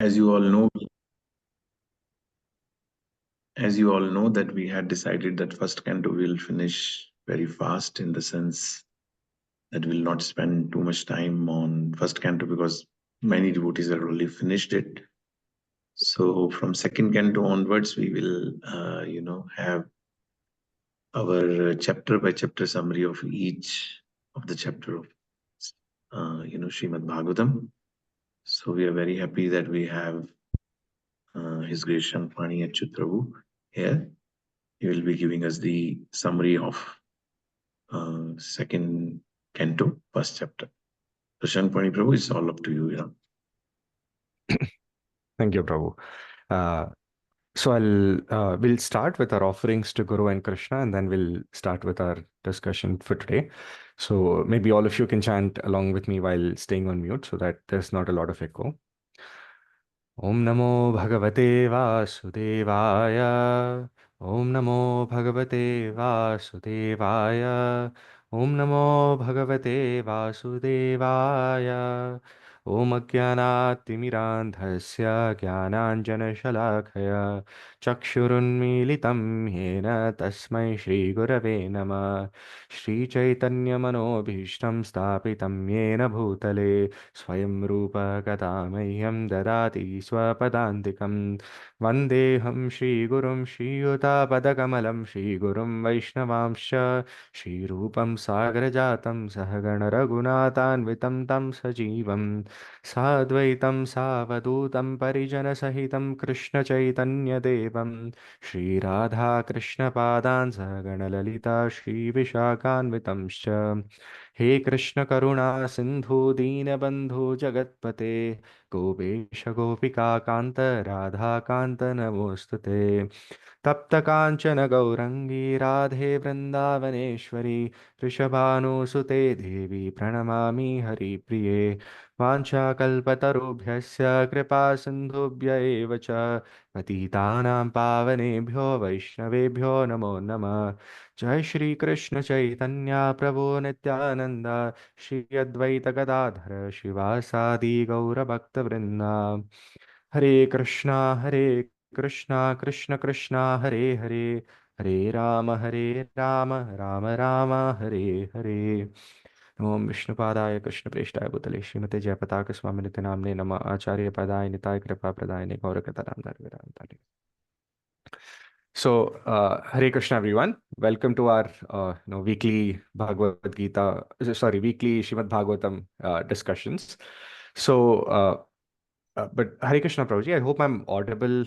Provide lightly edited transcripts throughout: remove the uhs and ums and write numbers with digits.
As you all know, that we had decided that first canto will finish very fast, in the sense that we'll not spend too much time on first canto because many devotees have already finished it. So from second canto onwards, we will, have our chapter by chapter summary of each of the chapter of, Srimad Bhagavatam. So we are very happy that we have His Grace Shankapani Achyut Prabhu here. He will be giving us the summary of second canto, first chapter. So Shankapani Prabhu, it's all up to you. Thank you, Prabhu. So we'll start with our offerings to Guru and Krishna, and then we'll start with our discussion for today. So maybe all of you can chant along with me while staying on mute so that there's not a lot of echo. Om Namo Bhagavate Vasudevaya. Om Namo Bhagavate Vasudevaya. Om Namo Bhagavate Vasudevaya. Om Ajnanaatimirandhasya Jnananjanashalakaya Chakshurunmilitam Yena Tasmai Shri Gurave Namah. Shri Chaitanya Manobhishtam Stapitam Yena Bhutale Swayam Rupa Gadamayam Dadati Swapadantikam Vandeham Shri Gurum Shri Yuta Padakamalam Shri Gurum Vaishnavamsha Shri Rupam Sagrajatam Sahagana Raghunathanvitam Tam Sajivam Sadvaitam Savadutam Parijana Sahitam Krishna Chaitanya Devam Shri Radha Krishna Padan Sahagana Lalita Shri Vishakhanvitamscha हे कृष्ण करुणा सिंधु दीनबंधु जगत्पते गोपेश गोपिका कांत राधा कांत नमोस्तुते तप्त कांचन गौरंगी राधे वृंदावनेश्वरी वृषभानुसुते देवी प्रणमामि हरिप्रिये वाञ्छाकल्पतरुभ्यस्य कृपा सिन्धुभ्य एव च पतितानां पावनेभ्यो वैष्णवेभ्यो नमो नमः जय श्री कृष्ण चैतन्य प्रभु नित्यानंद श्री अद्वैत गदाधर शिवासादि गौरभक्तवृंदा हरे कृष्णा कृष्ण कृष्णा हरे हरे हरे राम राम राम हरे हरे ओम विष्णुपादाय कृष्णप्रेष्ठाय भूतले श्रीमते जयपताक स्वामिनिते नाम्ने नमः आचार्य पदाय निताय कृपा प्रदाय गौरकतराम. So, Hare Krishna, everyone. Welcome to our weekly Bhagavad Gita, weekly Srimad Bhagavatam discussions. So, but Hare Krishna, Prabhuji, I hope I'm audible,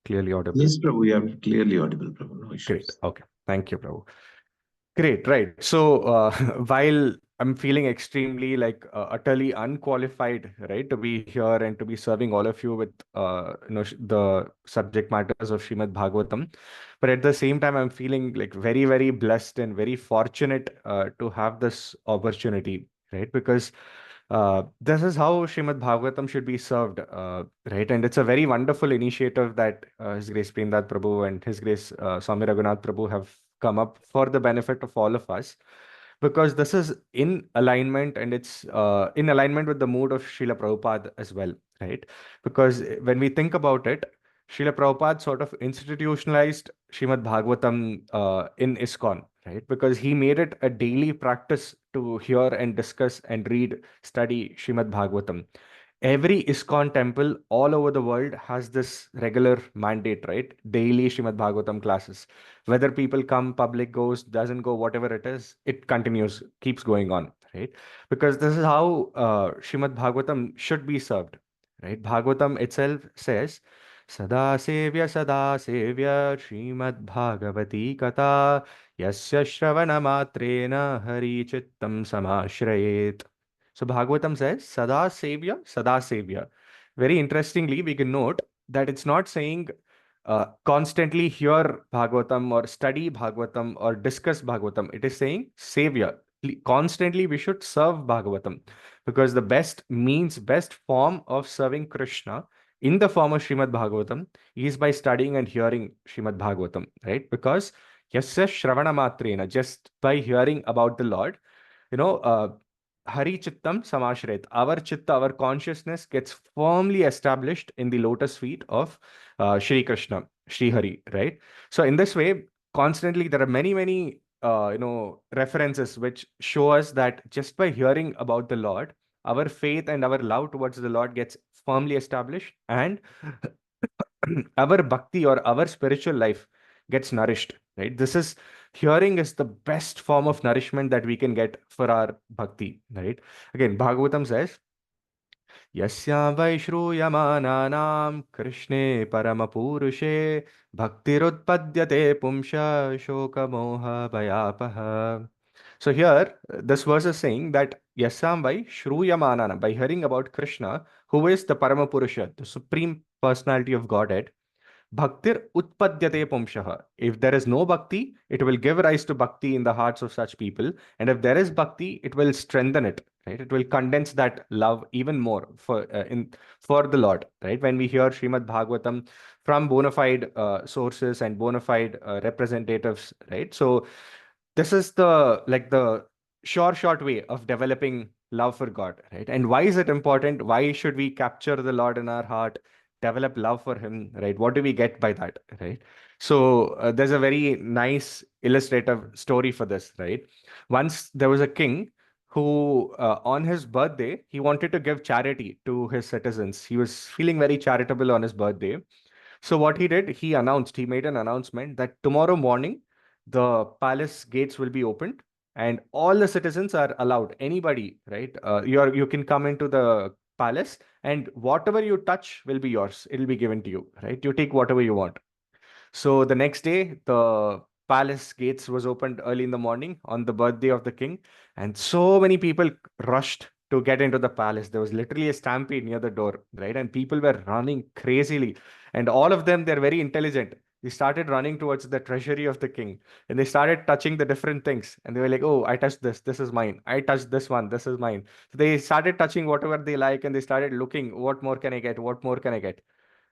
clearly audible. Yes, Prabhu, you are clearly audible, Prabhu. No Great. issues. Okay. Thank you, Prabhu. Great, right. So while I'm feeling extremely utterly unqualified, right, to be here and to be serving all of you with the subject matters of Srimad Bhagavatam, but at the same time I'm feeling like very, very blessed and very fortunate to have this opportunity, right? Because this is how Srimad Bhagavatam should be served, right? And it's a very wonderful initiative that His Grace Premdat Prabhu and His Grace Swami Raghunath Prabhu have come up for the benefit of all of us, because this is in alignment, and it's in alignment with the mood of Srila Prabhupada as well, right? Because when we think about it, Srila Prabhupada sort of institutionalized Srimad Bhagavatam in ISKCON, right? Because he made it a daily practice to hear and discuss and read, study Srimad Bhagavatam. Every ISKCON temple all over the world has this regular mandate, right? Daily Srimad Bhagavatam classes. Whether people come, public goes, doesn't go, whatever it is, it continues, keeps going on, right? Because this is how Srimad Bhagavatam should be served, right? Bhagavatam itself says, Sada sevya Srimad Bhagavati Kata Yasya Shravana Matrena Hari Chittam Samashrayet. So Bhagavatam says, Sada Sevya. Very interestingly, we can note that it's not saying constantly hear Bhagavatam or study Bhagavatam or discuss Bhagavatam. It is saying Savior. Constantly, we should serve Bhagavatam, because the best form of serving Krishna in the form of Srimad Bhagavatam is by studying and hearing Srimad Bhagavatam, right? Because yes, Shravana Matrena, just by hearing about the Lord, you know, Hari Chittam Samashret. Our chitta, our consciousness gets firmly established in the lotus feet of Shri Krishna, Shri Hari, right? So in this way, constantly there are many references which show us that just by hearing about the Lord, our faith and our love towards the Lord gets firmly established, and our bhakti or our spiritual life gets nourished, right? This is Hearing is the best form of nourishment that we can get for our bhakti, right? Again, Bhagavatam says, Yasya Vaishruyamananam Krishne Paramapurushe Bhaktirutpadyate Pumsha Shoka Moha Bhayapaha. So here, this verse is saying that Yasam by Shruyamanana, by hearing about Krishna, who is the Paramapurusha, the supreme personality of Godhead, Bhaktir utpadyate pumshaha. If there is no bhakti, it will give rise to bhakti in the hearts of such people. And if there is bhakti, it will strengthen it, right? It will condense that love even more for the Lord, right? When we hear Srimad Bhagavatam from bona fide sources and bona fide representatives, right? So this is the short way of developing love for God, right? And why is it important? Why should we capture the Lord in our heart, develop love for him, right? What do we get by that, right? So there's a very nice illustrative story for this, right? Once there was a king who on his birthday he wanted to give charity to his citizens. He was feeling very charitable on his birthday. So what he did, he made an announcement that tomorrow morning the palace gates will be opened and all the citizens are allowed. Anybody, right? You can come into the palace and whatever you touch will be yours. It'll be given to you, right? You take whatever you want. So the next day, the palace gates was opened early in the morning on the birthday of the king, and so many people rushed to get into the palace. There was literally a stampede near the door, right? And people were running crazily, and all of them, they're very intelligent. They started running towards the treasury of the king, and they started touching the different things. And they were like, "Oh, I touched this. This is mine. I touched this one. This is mine." So they started touching whatever they like, and they started looking, "What more can I get? What more can I get?"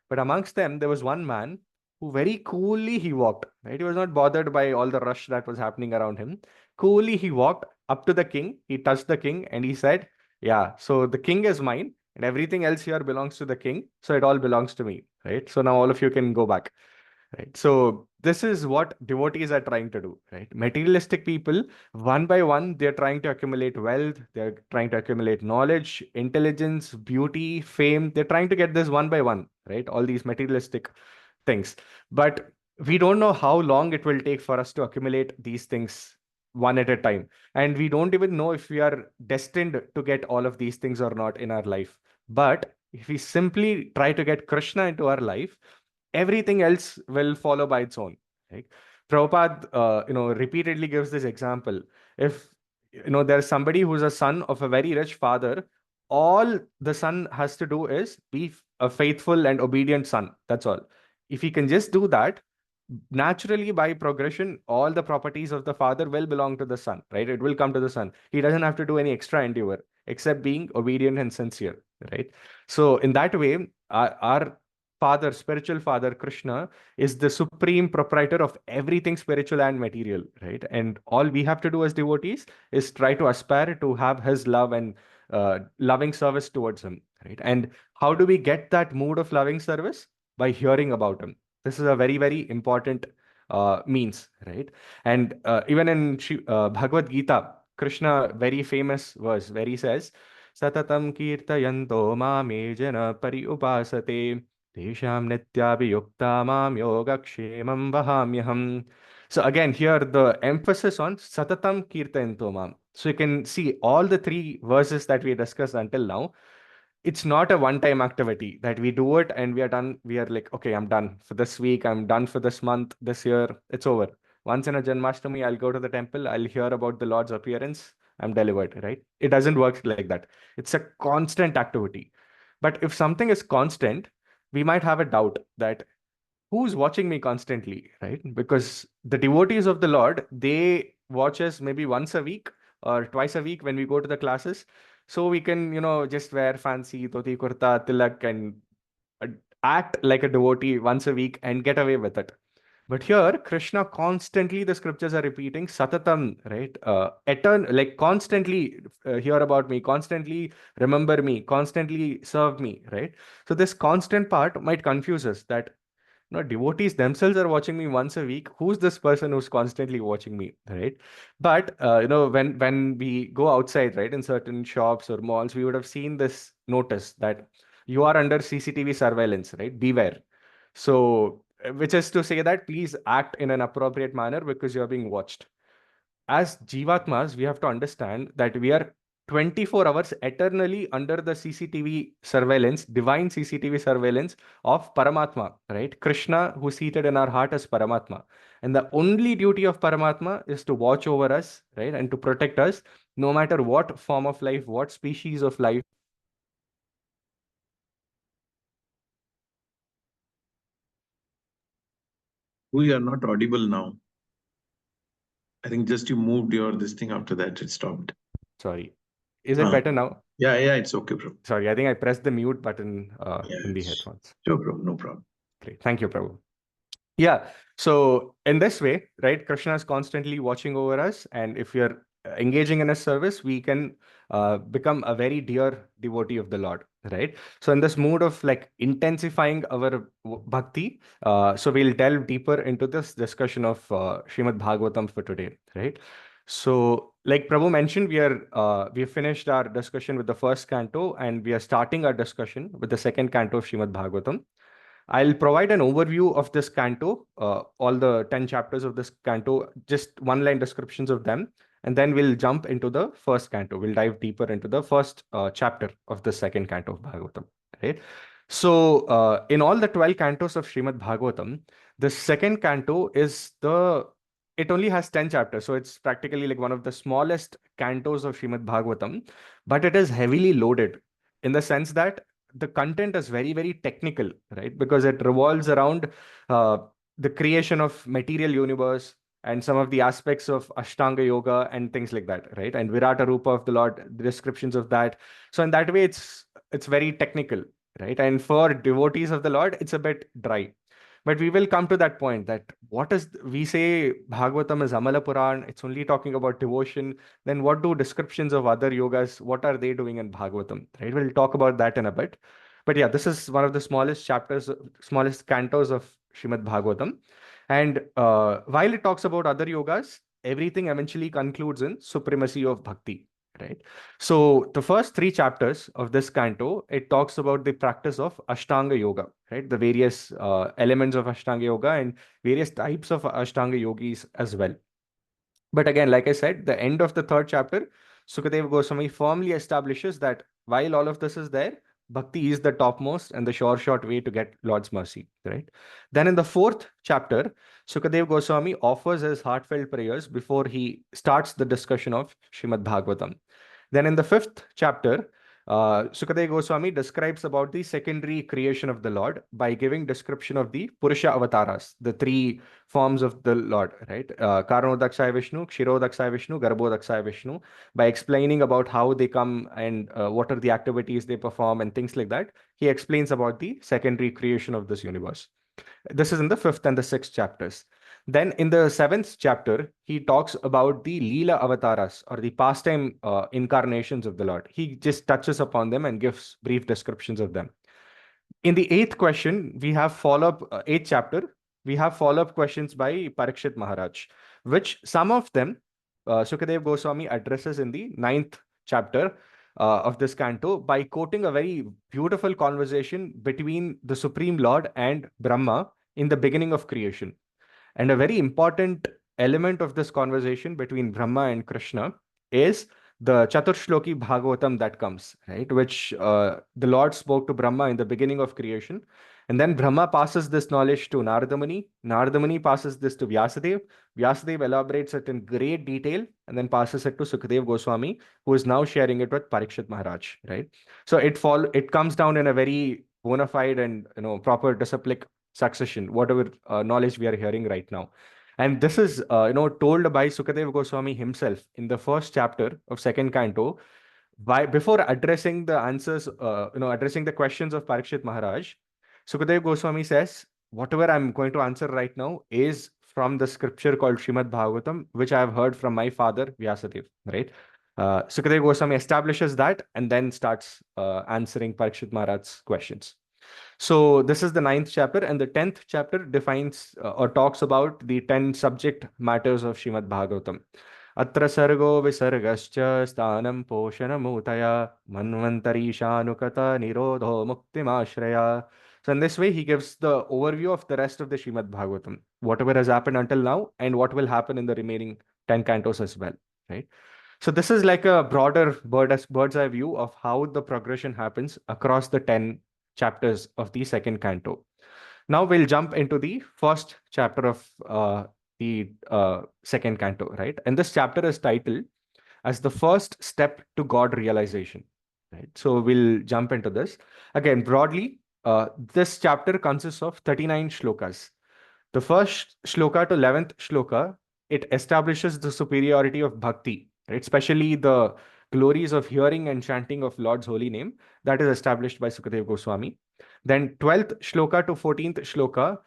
But amongst them, there was one man who very coolly he walked, right? He was not bothered by all the rush that was happening around him. Coolly he walked up to the king, he touched the king, and he said, "Yeah, so the king is mine, and everything else here belongs to the king, so it all belongs to me, right? So now all of you can go back." Right. So this is what devotees are trying to do, right? Materialistic people, one by one, they're trying to accumulate wealth, they're trying to accumulate knowledge, intelligence, beauty, fame. They're trying to get this one by one, right? All these materialistic things. But we don't know how long it will take for us to accumulate these things one at a time. And we don't even know if we are destined to get all of these things or not in our life. But if we simply try to get Krishna into our life, everything else will follow by its own. Right? Prabhupada, repeatedly gives this example. If there's somebody who's a son of a very rich father, all the son has to do is be a faithful and obedient son. That's all. If he can just do that, naturally by progression, all the properties of the father will belong to the son, right? It will come to the son. He doesn't have to do any extra endeavor except being obedient and sincere, right? So in that way, our father, spiritual father, Krishna, is the supreme proprietor of everything spiritual and material, right? And all we have to do as devotees is try to aspire to have his love and loving service towards him, right? And how do we get that mood of loving service? By hearing about him. This is a very, very important means, right? And even in Bhagavad Gita, Krishna, very famous verse where he says, Satatam kirtayanto mame jana pari upasate tesham nityabhiyukta mam yogakshemam vahamyaham. So again, here the emphasis on Satatam kirtayanto mam. So you can see all the three verses that we discussed until now, it's not a one-time activity that we do it and we are done. We are like, okay, I'm done for this week. I'm done for this month, this year. It's over. Once in a Janmashtami, I'll go to the temple. I'll hear about the Lord's appearance. I'm delivered, right? It doesn't work like that. It's a constant activity. But if something is constant, we might have a doubt that who's watching me constantly, right? Because the devotees of the Lord, they watch us maybe once a week or twice a week when we go to the classes. So we can, just wear fancy dhoti kurta, tilak, and uh, act like a devotee once a week and get away with it. But here, Krishna constantly, the scriptures are repeating Satatam, right? Like constantly hear about me, constantly remember me, constantly serve me, right? So this constant part might confuse us that devotees themselves are watching me once a week. Who's this person who's constantly watching me, right? But when we go outside, right, in certain shops or malls, we would have seen this notice that you are under CCTV surveillance, right? Beware. So, which is to say that please act in an appropriate manner because you are being watched. As Jivatmas, we have to understand that we are 24 hours eternally under the CCTV surveillance, divine CCTV surveillance of Paramatma, right? Krishna, who's seated in our heart as Paramatma. And the only duty of Paramatma is to watch over us, right? And to protect us, no matter what form of life, what species of life. We are not audible now. I think just you moved your this thing after that, it stopped. Sorry. Is it better now? Yeah, it's okay, bro. Sorry, I think I pressed the mute button Yeah, in the headphones. sure, bro. No problem. Great. Thank you, Prabhu. Yeah. So in this way, right, Krishna is constantly watching over us, and if we are engaging in his service, we can become a very dear devotee of the Lord, right? So in this mood of like intensifying our bhakti, so we'll delve deeper into this discussion of Srimad Bhagavatam for today, right? So, like Prabhu mentioned, we have finished our discussion with the first canto, and we are starting our discussion with the second canto of Srimad Bhagavatam. I'll provide an overview of this canto, all the 10 chapters of this canto, just one line descriptions of them, and then we'll jump into the first canto. We'll dive deeper into the first chapter of the second canto of Bhagavatam, right? So, in all the 12 cantos of Srimad Bhagavatam, the second canto it only has 10 chapters. So, it's practically like one of the smallest cantos of Srimad Bhagavatam, but it is heavily loaded in the sense that the content is very, very technical, right? Because it revolves around uh, the creation of material universe and some of the aspects of Ashtanga yoga and things like that, right? And Virata Rupa of the Lord, the descriptions of that. So in that way, it's very technical, right? And for devotees of the Lord, it's a bit dry. But we will come to that point that what is we say Bhagavatam is Amala Puran, it's only talking about devotion. Then what do descriptions of other yogas, what are they doing in Bhagavatam, right? We'll talk about that in a bit. But yeah, this is one of the smallest chapters, smallest cantos of Srimad Bhagavatam. And while it talks about other yogas, everything eventually concludes in supremacy of bhakti, right? So the first three chapters of this canto, it talks about the practice of Ashtanga yoga, right? The various elements of Ashtanga yoga and various types of Ashtanga yogis as well. But again, like I said, the end of the third chapter, Sukadeva Goswami firmly establishes that while all of this is there, bhakti is the topmost and the short way to get Lord's mercy, right? Then in the fourth chapter, Sukadeva Goswami offers his heartfelt prayers before he starts the discussion of Srimad Bhagavatam. Then in the fifth chapter, Sukadeva Goswami describes about the secondary creation of the Lord by giving description of the Purusha avatars, the three forms of the Lord, right? Karanodaksaya Vishnu, Kshirodaksaya Vishnu, Garbhodaksaya Vishnu, by explaining about how they come and what are the activities they perform and things like that. He explains about the secondary creation of this universe. This is in the fifth and the sixth chapters. Then in the seventh chapter, he talks about the Leela avatars or the pastime incarnations of the Lord. He just touches upon them and gives brief descriptions of them. In the eighth question, we have follow-up, eighth chapter, we have follow-up questions by Parikshit Maharaj, which some of them Sukadev Goswami addresses in the ninth chapter of this canto by quoting a very beautiful conversation between the Supreme Lord and Brahma in the beginning of creation. And a very important element of this conversation between Brahma and Krishna is the Chaturshloki Bhagavatam that comes, right? Which the Lord spoke to Brahma in the beginning of creation. And then Brahma passes this knowledge to Narada Muni. Narada Muni passes this to Vyasadeva. Vyasadeva elaborates it in great detail and then passes it to Sukadeva Goswami, who is now sharing it with Parikshit Maharaj, right? So it comes down in a very bona fide and proper disciplic succession, whatever knowledge we are hearing right now. And this is, told by Sukadeva Goswami himself in the first chapter of second canto. Before addressing the answers, addressing the questions of Parikshit Maharaj, Sukadeva Goswami says, whatever I'm going to answer right now is from the scripture called Srimad Bhagavatam, which I have heard from my father, Vyasadeva, right? Sukadeva Goswami establishes that and then starts answering Parikshit Maharaj's questions. So this is the 9th chapter, and the 10th chapter defines or talks about the 10 subject matters of Srimad Bhagavatam. Atra sargo visargascha sthanam poshanamutaya manvantarishanukata nirodho muktimashraya. So in this way, he gives the overview of the rest of the Srimad Bhagavatam, whatever has happened until now and what will happen in the remaining 10 cantos as well, right? So this is like a broader bird's eye view of how the progression happens across the 10 chapters of the second canto. Now we'll jump into the first chapter of the second canto, right? And this chapter is titled as the first step to God realization, right? So we'll jump into this. Again, broadly, this chapter consists of 39 shlokas. The first shloka to 11th shloka, it establishes the superiority of bhakti, right? Especially the glories of hearing and chanting of Lord's holy name that is established by Sukadeva Goswami. Then 12th shloka to 14th shloka,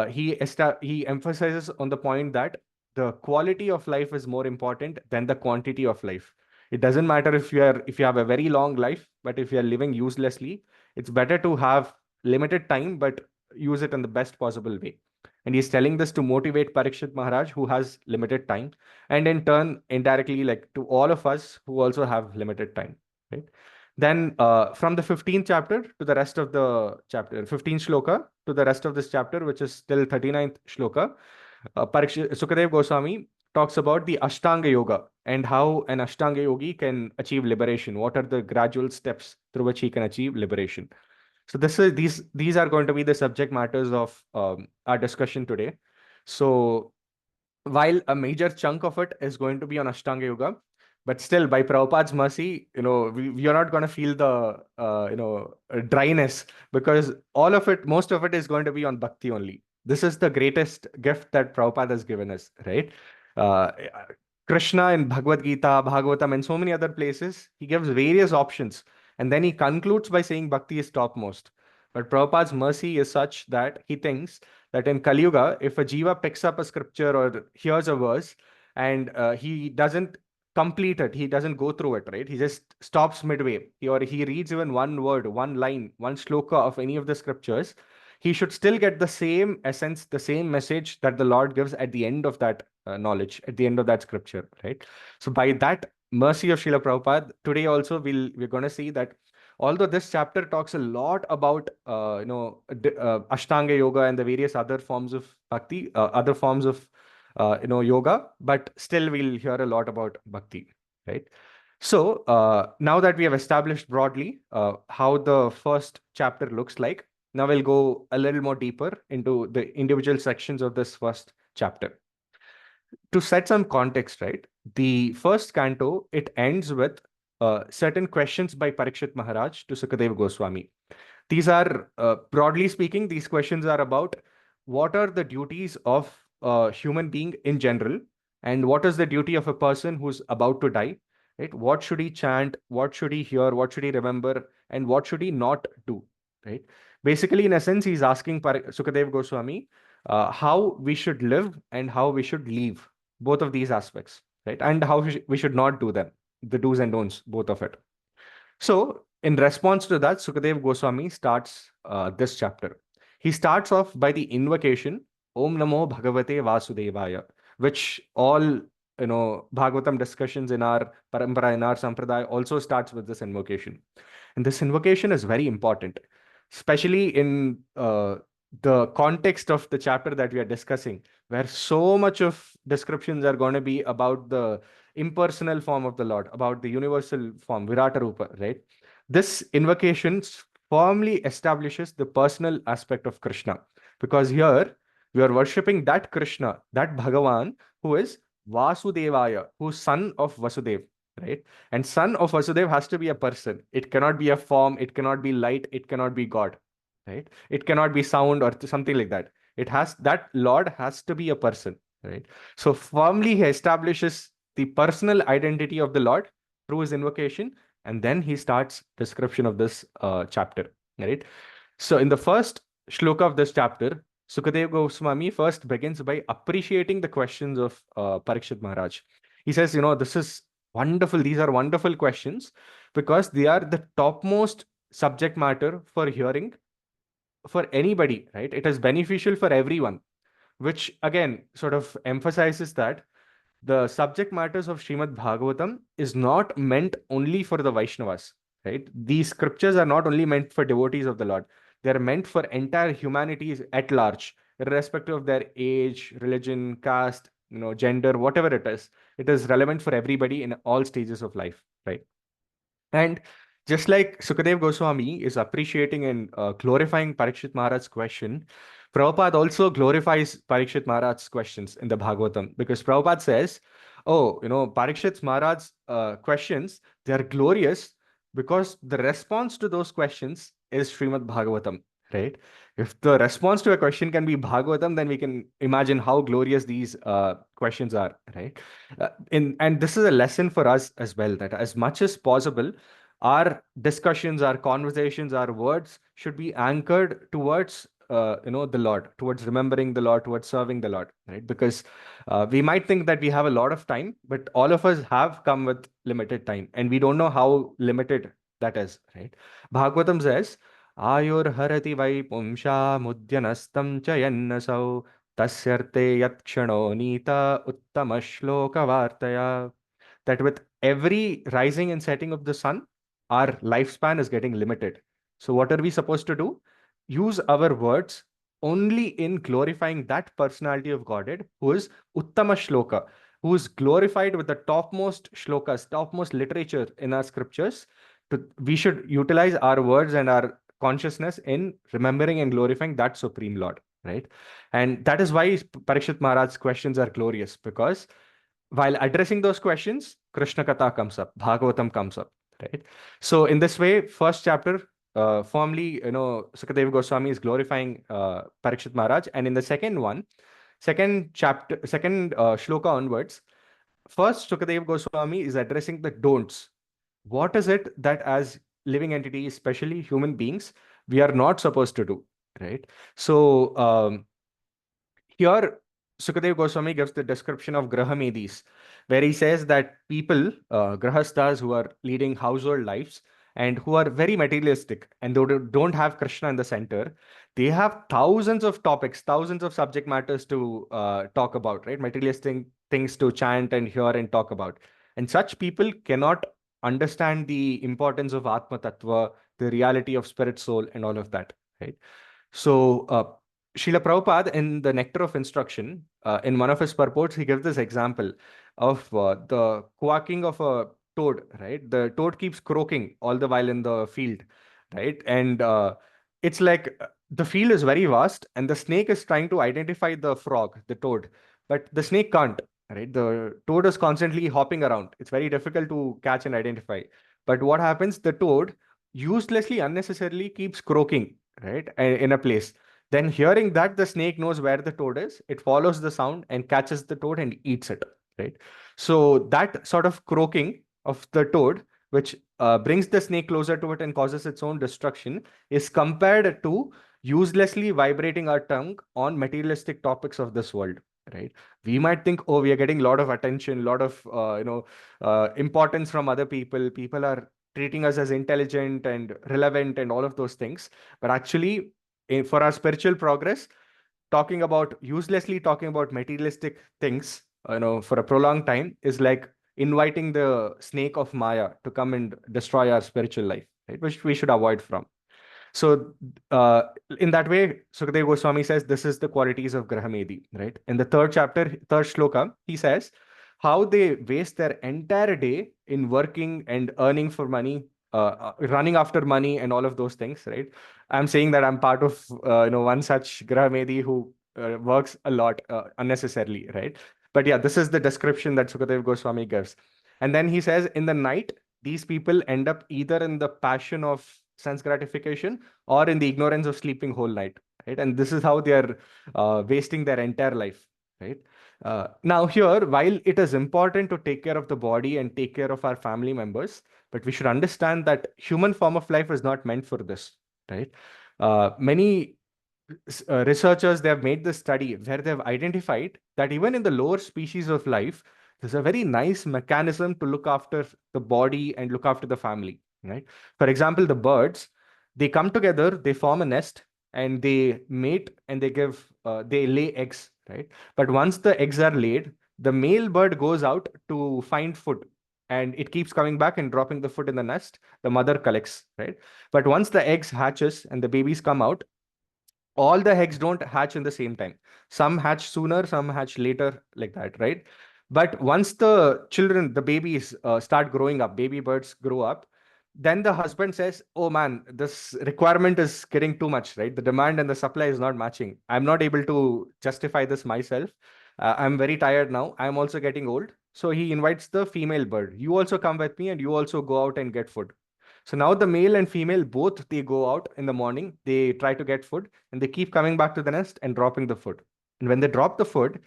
he emphasizes on the point that the quality of life is more important than the quantity of life. It doesn't matter if you have a very long life, but if you are living uselessly, it's better to have limited time but use it in the best possible way. And he's telling this to motivate Parikshit Maharaj, who has limited time, and in turn, indirectly, like to all of us who also have limited time, right? Then from the 15th chapter to the rest of the chapter, 15th shloka to the rest of this chapter, which is still 39th shloka, Sukadev Goswami talks about the Ashtanga Yoga and how an Ashtanga yogi can achieve liberation. What are the gradual steps through which he can achieve liberation? So these are going to be the subject matters of our discussion today. So while a major chunk of it is going to be on Ashtanga Yoga, but still by Prabhupada's mercy, we are not going to feel the dryness, because all of it, most of it is going to be on bhakti only. This is the greatest gift that Prabhupada has given us, right? Uh, Krishna in Bhagavad Gita, Bhagavatam, and so many other places, he gives various options. And then he concludes by saying bhakti is topmost. But Prabhupada's mercy is such that he thinks that in Kali Yuga, if a jiva picks up a scripture or hears a verse and he doesn't complete it, he doesn't go through it, right? He just stops midway, or he reads even one word, one line, one shloka of any of the scriptures, he should still get the same essence, the same message that the Lord gives at the end of that knowledge, at the end of that scripture, right? So by that mercy of Srila Prabhupada, today also we're going to see that although this chapter talks a lot about Ashtanga yoga and the various other forms of bhakti, other forms of yoga, but still we'll hear a lot about bhakti, right? So now that we have established broadly how the first chapter looks like, now we'll go a little more deeper into the individual sections of this first chapter. To set some context, right? The first canto, it ends with certain questions by Parikshit Maharaj to Sukadeva Goswami. These are, broadly speaking, these questions are about what are the duties of a human being in general, and what is the duty of a person who's about to die, right? What should he chant? What should he hear? What should he remember? And what should he not do, right? Basically, in a sense, he's asking Sukadeva Goswami how we should live and how we should leave, both of these aspects, right? And how we should not do them, the do's and don'ts, both of it. So, in response to that, Sukadev Goswami starts this chapter. He starts off by the invocation, Om Namo Bhagavate Vasudevaya, which all Bhagavatam discussions in our parampara, in our sampradaya, also starts with this invocation. And this invocation is very important, especially in the context of the chapter that we are discussing, where so much of descriptions are going to be about the impersonal form of the Lord, about the universal form, Virata Rupa, right? This invocation firmly establishes the personal aspect of Krishna, because here we are worshipping that Krishna, that Bhagavan, who is Vasudevaya, who's son of Vasudev, right? And son of Vasudev has to be a person. It cannot be a form, it cannot be light, it cannot be God, right? It cannot be sound or something like that. That Lord has to be a person, right? So firmly he establishes the personal identity of the Lord through his invocation, and then he starts description of this chapter, right? So in the first shloka of this chapter, Sukadeva Goswami first begins by appreciating the questions of Parikshit Maharaj. He says, this is wonderful. These are wonderful questions because they are the topmost subject matter for hearing for anybody, right? It is beneficial for everyone, which again sort of emphasizes that the subject matters of Srimad Bhagavatam is not meant only for the Vaishnavas, right? These scriptures are not only meant for devotees of the Lord, they are meant for entire humanity at large, irrespective of their age, religion, caste, gender, whatever it is. It is relevant for everybody in all stages of life, right? And just like Sukadev Goswami is appreciating and glorifying Parikshit Maharaj's question, Prabhupada also glorifies Parikshit Maharaj's questions in the Bhagavatam because Prabhupada says, oh, Parikshit Maharaj's questions, they are glorious because the response to those questions is Srimad Bhagavatam, right? If the response to a question can be Bhagavatam, then we can imagine how glorious these questions are, right? And this is a lesson for us as well, that as much as possible, our discussions, our conversations, our words should be anchored towards the Lord, towards remembering the Lord, towards serving the Lord, right? Because we might think that we have a lot of time, but all of us have come with limited time, and we don't know how limited that is, right? Bhagavatam says, Ayur harati vai pumsha mudyanastam chayannasau tasyarte yatkshanon nita uttama shloka vartaya, that with every rising and setting of the sun, our lifespan is getting limited. So, what are we supposed to do? Use our words only in glorifying that personality of Godhead who is Uttama Shloka, who is glorified with the topmost shlokas, topmost literature in our scriptures. We should utilize our words and our consciousness in remembering and glorifying that Supreme Lord, right? And that is why Parikshit Maharaj's questions are glorious, because while addressing those questions, Krishna Katha comes up, Bhagavatam comes up, right? So in this way, first chapter, formally, Sukadeva Goswami is glorifying Parikshit Maharaj, and in the second one, second chapter, second shloka onwards, first Sukadeva Goswami is addressing the don'ts. What is it that as living entities, especially human beings, we are not supposed to do, right? So here, Sukadeva Goswami gives the description of Grahamedis, where he says that people, Grahasthas who are leading household lives and who are very materialistic and they don't have Krishna in the center, they have thousands of topics, thousands of subject matters to talk about, right? Materialistic things to chant and hear and talk about. And such people cannot understand the importance of Atma Tattva, the reality of spirit, soul, and all of that, right? So, Srila Prabhupada, in the Nectar of Instruction, in one of his purports, he gives this example of the quacking of a toad, right? The toad keeps croaking all the while in the field, right? And it's like the field is very vast, and the snake is trying to identify the frog, the toad, but the snake can't, right? The toad is constantly hopping around. It's very difficult to catch and identify. But what happens? The toad uselessly, unnecessarily keeps croaking, right? In a place. Then, hearing that, the snake knows where the toad is. It follows the sound and catches the toad and eats it, right? So, that sort of croaking of the toad, which brings the snake closer to it and causes its own destruction, is compared to uselessly vibrating our tongue on materialistic topics of this world, right? We might think, oh, we are getting a lot of attention, a lot of importance from other people. People are treating us as intelligent and relevant and all of those things. But actually, for our spiritual progress, uselessly talking about materialistic things, for a prolonged time is like inviting the snake of Maya to come and destroy our spiritual life, right? Which we should avoid from. So, in that way, Sukadeva Goswami says this is the qualities of Grahamedi, right? In the third chapter, third shloka, he says how they waste their entire day in working and earning for money, running after money, and all of those things, right? I'm saying that I'm part of, one such Grahamedi who works a lot unnecessarily, right? But yeah, this is the description that Sukadeva Goswami gives. And then he says, in the night, these people end up either in the passion of sense gratification or in the ignorance of sleeping whole night, right? And this is how they are wasting their entire life, right? Now here, while it is important to take care of the body and take care of our family members, but we should understand that human form of life is not meant for this, right? Many researchers, they have made this study where they have identified that even in the lower species of life, there's a very nice mechanism to look after the body and look after the family, right? For example, the birds, they come together, they form a nest, and they mate, and they lay eggs, right? But once the eggs are laid, the male bird goes out to find food, and it keeps coming back and dropping the food in the nest. The mother collects, right? But once the eggs hatches and the babies come out, all the eggs don't hatch in the same time. Some hatch sooner, some hatch later, like that, right? But once the children, the babies start growing up, baby birds grow up, then the husband says, oh man, this requirement is getting too much, right? The demand and the supply is not matching. I'm not able to justify this myself. I'm very tired now. I'm also getting old. So he invites the female bird. You also come with me, and you also go out and get food. So now the male and female both, they go out in the morning, they try to get food, and they keep coming back to the nest and dropping the food. And when they drop the food,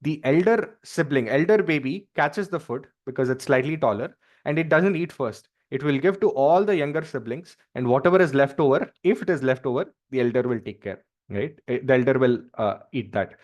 the elder sibling, elder baby catches the food because it's slightly taller, and it doesn't eat first. It will give to all the younger siblings, and whatever is left over, if it is left over, the elder will take care, right? The elder will eat that.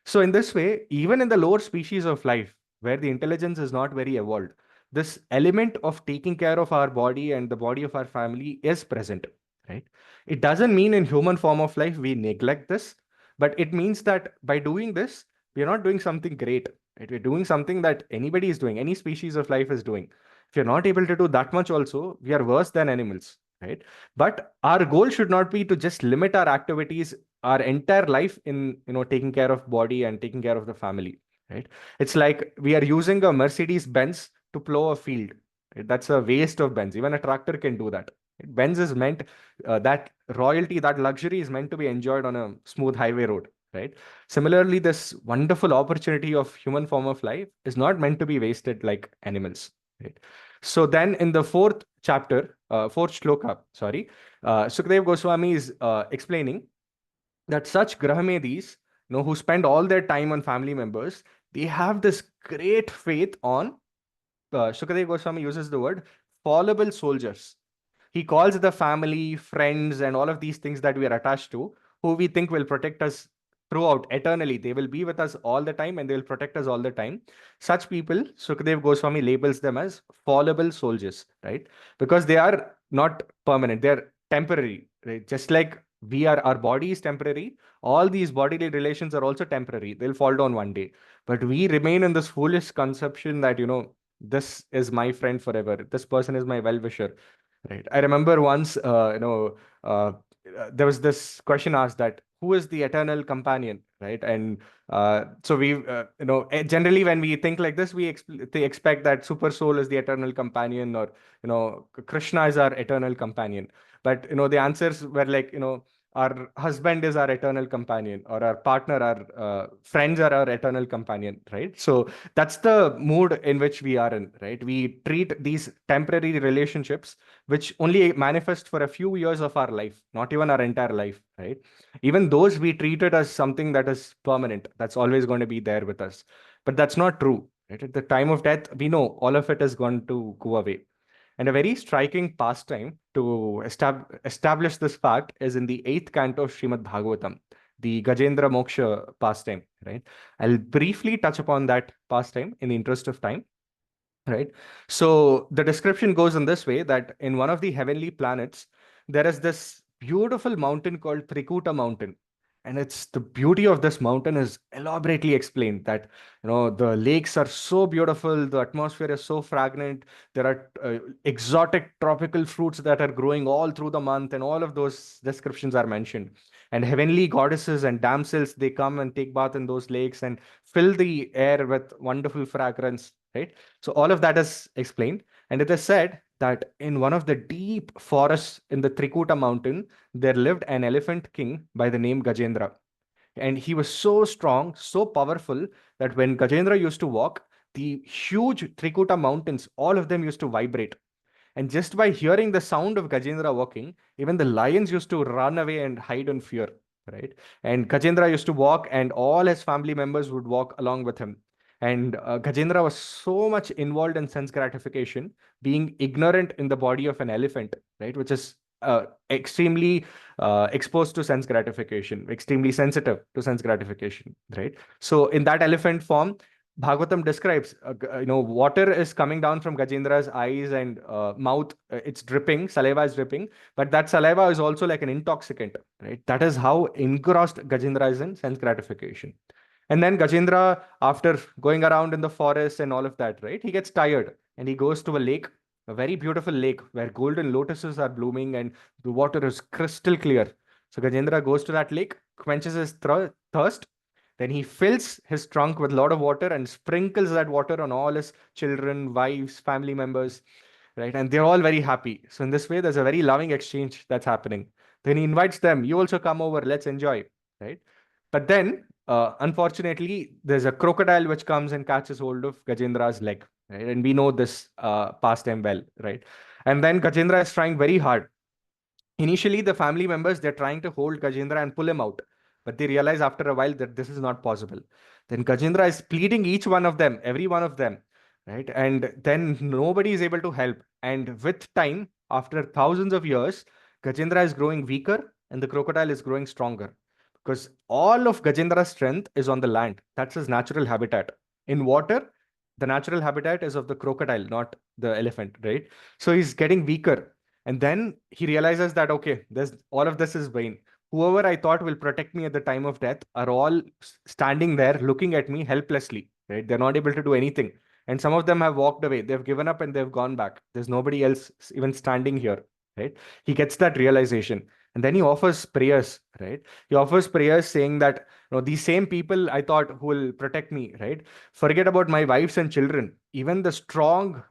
So in this way, even in the lower species of life, where the intelligence is not very evolved, this element of taking care of our body and the body of our family is present, right? It doesn't mean in human form of life we neglect this, but it means that by doing this, we are not doing something great, right? We're doing something that anybody is doing, any species of life is doing. If you're not able to do that much also, we are worse than animals, right? But our goal should not be to just limit our activities, our entire life in, taking care of body and taking care of the family, right? It's like we are using a Mercedes Benz to plow a field. Right? That's a waste of Benz. Even a tractor can do that. Right? Benz is meant, that royalty, that luxury is meant to be enjoyed on a smooth highway road, right? Similarly, this wonderful opportunity of human form of life is not meant to be wasted like animals, right? So then in the fourth chapter, fourth shloka, sorry, Sukadeva Goswami is explaining that such Grahamedis, who spend all their time on family members, they have this great faith on, Sukadeva Goswami uses the word fallible soldiers. He calls the family, friends, and all of these things that we are attached to, who we think will protect us throughout eternally. They will be with us all the time, and they will protect us all the time. Such people, Sukadev Goswami labels them as fallible soldiers, right? Because they are not permanent, they're temporary, right? Just like our body is temporary, all these bodily relations are also temporary. They'll fall down one day. But we remain in this foolish conception that, this is my friend forever. This person is my well-wisher. Right. I remember once, there was this question asked that who is the eternal companion, right? And so generally when we think like this, they expect that super soul is the eternal companion, or Krishna is our eternal companion. But the answers were like, our husband is our eternal companion, or our partner, our friends are our eternal companion, right? So that's the mood in which we are in, right? We treat these temporary relationships which only manifest for a few years of our life, not even our entire life, right? Even those we treat it as something that is permanent, that's always going to be there with us. But that's not true, right? At the time of death, we know all of it is going to go away. And a very striking pastime to establish this fact is in the eighth canto of Srimad Bhagavatam, the Gajendra Moksha pastime, right? I'll briefly touch upon that pastime in the interest of time. Right. So the description goes in this way, that in one of the heavenly planets, there is this beautiful mountain called Trikuta Mountain. And it's the beauty of this mountain is elaborately explained, that the lakes are so beautiful, the atmosphere is so fragrant, there are exotic tropical fruits that are growing all through the month, and all of those descriptions are mentioned. And heavenly goddesses and damsels, they come and take bath in those lakes and fill the air with wonderful fragrance, right? So all of that is explained. And it is said that in one of the deep forests in the Trikuta mountain, there lived an elephant king by the name Gajendra. And he was so strong, so powerful, that when Gajendra used to walk, the huge Trikuta mountains, all of them used to vibrate. And just by hearing the sound of Gajendra walking, even the lions used to run away and hide in fear, right? And Gajendra used to walk, and all his family members would walk along with him. And Gajendra was so much involved in sense gratification, being ignorant in the body of an elephant, right? Which is extremely exposed to sense gratification, extremely sensitive to sense gratification, right? So in that elephant form, Bhagavatam describes, water is coming down from Gajendra's eyes and mouth. It's dripping, saliva is dripping, but that saliva is also like an intoxicant, right? That is how engrossed Gajendra is in sense gratification. And then Gajendra, after going around in the forest and all of that, right, he gets tired and he goes to a lake, a very beautiful lake where golden lotuses are blooming and the water is crystal clear. So Gajendra goes to that lake, quenches his thirst, then he fills his trunk with a lot of water and sprinkles that water on all his children, wives, family members, right? And they're all very happy. So in this way, there's a very loving exchange that's happening. Then he invites them, you also come over, let's enjoy, right? But then, unfortunately, there's a crocodile which comes and catches hold of Gajendra's leg, right? And we know this pastime well, right? And then Gajendra is trying very hard. Initially, the family members, they're trying to hold Gajendra and pull him out, but they realize after a while that this is not possible. Then Gajendra is pleading each one of them, every one of them, right? And then nobody is able to help. And with time, after thousands of years, Gajendra is growing weaker and the crocodile is growing stronger because all of Gajendra's strength is on the land. That's his natural habitat. In water, the natural habitat is of the crocodile, not the elephant, right? So he's getting weaker. And then he realizes that, okay, there's all of this is vain. Whoever I thought will protect me at the time of death are all standing there looking at me helplessly, right? They're not able to do anything. And some of them have walked away. They've given up and they've gone back. There's nobody else even standing here, right? He gets that realization. And then he offers prayers, right? He offers prayers saying that, these same people I thought who will protect me, right? Forget about my wives and children. Even the strong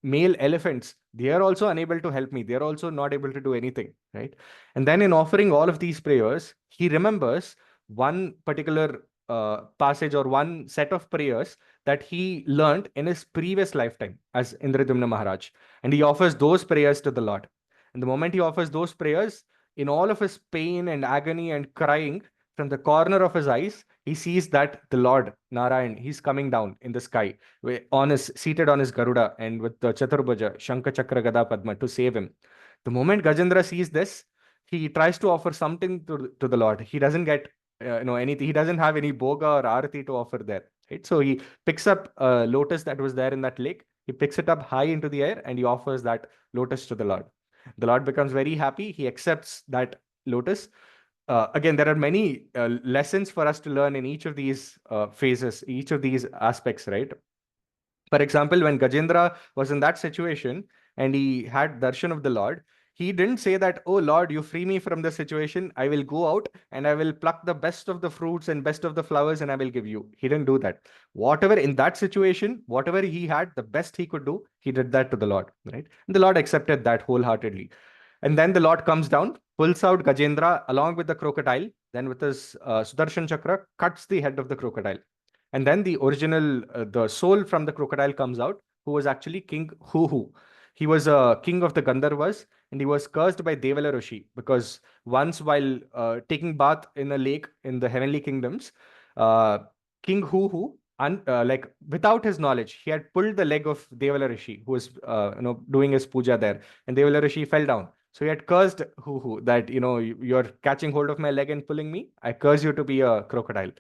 male elephants, they are also unable to help me. They are also not able to do anything, right? And then in offering all of these prayers, he remembers one particular passage or one set of prayers that he learned in his previous lifetime as Indradumna Maharaj. And he offers those prayers to the Lord. And the moment he offers those prayers, in all of his pain and agony and crying, from the corner of his eyes, he sees that the Lord Narayan, he's coming down in the sky, seated on his Garuda and with the Chaturbhuja, Shankha Chakra Gada Padma to save him. The moment Gajendra sees this, he tries to offer something to the Lord. He doesn't get anything. He doesn't have any boga or arati to offer there. Right? So he picks up a lotus that was there in that lake. He picks it up high into the air and he offers that lotus to the Lord. The Lord becomes very happy. He accepts that lotus. Again, there are many lessons for us to learn in each of these phases, each of these aspects, right? For example, when Gajendra was in that situation and he had darshan of the Lord, he didn't say that, oh Lord, you free me from this situation. I will go out and I will pluck the best of the fruits and best of the flowers and I will give you. He didn't do that. Whatever in that situation, whatever he had, the best he could do, he did that to the Lord, right? And the Lord accepted that wholeheartedly. And then the Lord comes down, pulls out Gajendra along with the crocodile, then with his Sudarshan Chakra, cuts the head of the crocodile. And then the soul from the crocodile comes out, who was actually King Huhu. He was a king of the Gandharvas, and he was cursed by Devala Rishi because once while taking bath in a lake in the heavenly kingdoms, uh, King Huhu, like without his knowledge, he had pulled the leg of Devala Rishi, who was doing his puja there, and Devala Rishi fell down. So he had cursed Huhu that you're catching hold of my leg and pulling me. I curse you to be a crocodile.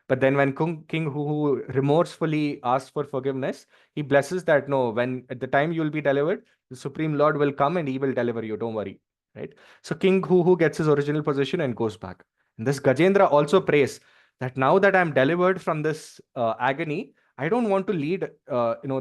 But then when King Huhu remorsefully asks for forgiveness, he blesses that no, when at the time you will be delivered, the Supreme Lord will come and he will deliver you. Don't worry. Right? So King Huhu gets his original position and goes back. And this Gajendra also prays that now that I'm delivered from this agony, I don't want to lead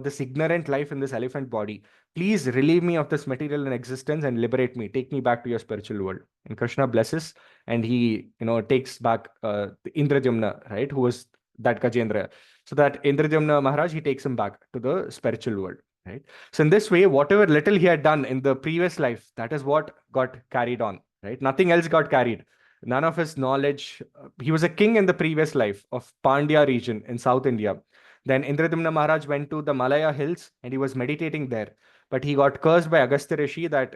this ignorant life in this elephant body. Please relieve me of this material and existence and liberate me. Take me back to your spiritual world. And Krishna blesses and he takes back Indrajamna, right, who was that Gajendra. So that Indrajamna Maharaj, he takes him back to the spiritual world, right? So in this way, whatever little he had done in the previous life, that is what got carried on, right? Nothing else got carried. None of his knowledge. He was a king in the previous life of Pandya region in South India. Then Indradumna Maharaj went to the Malaya hills and he was meditating there. But he got cursed by Agastya Rishi that,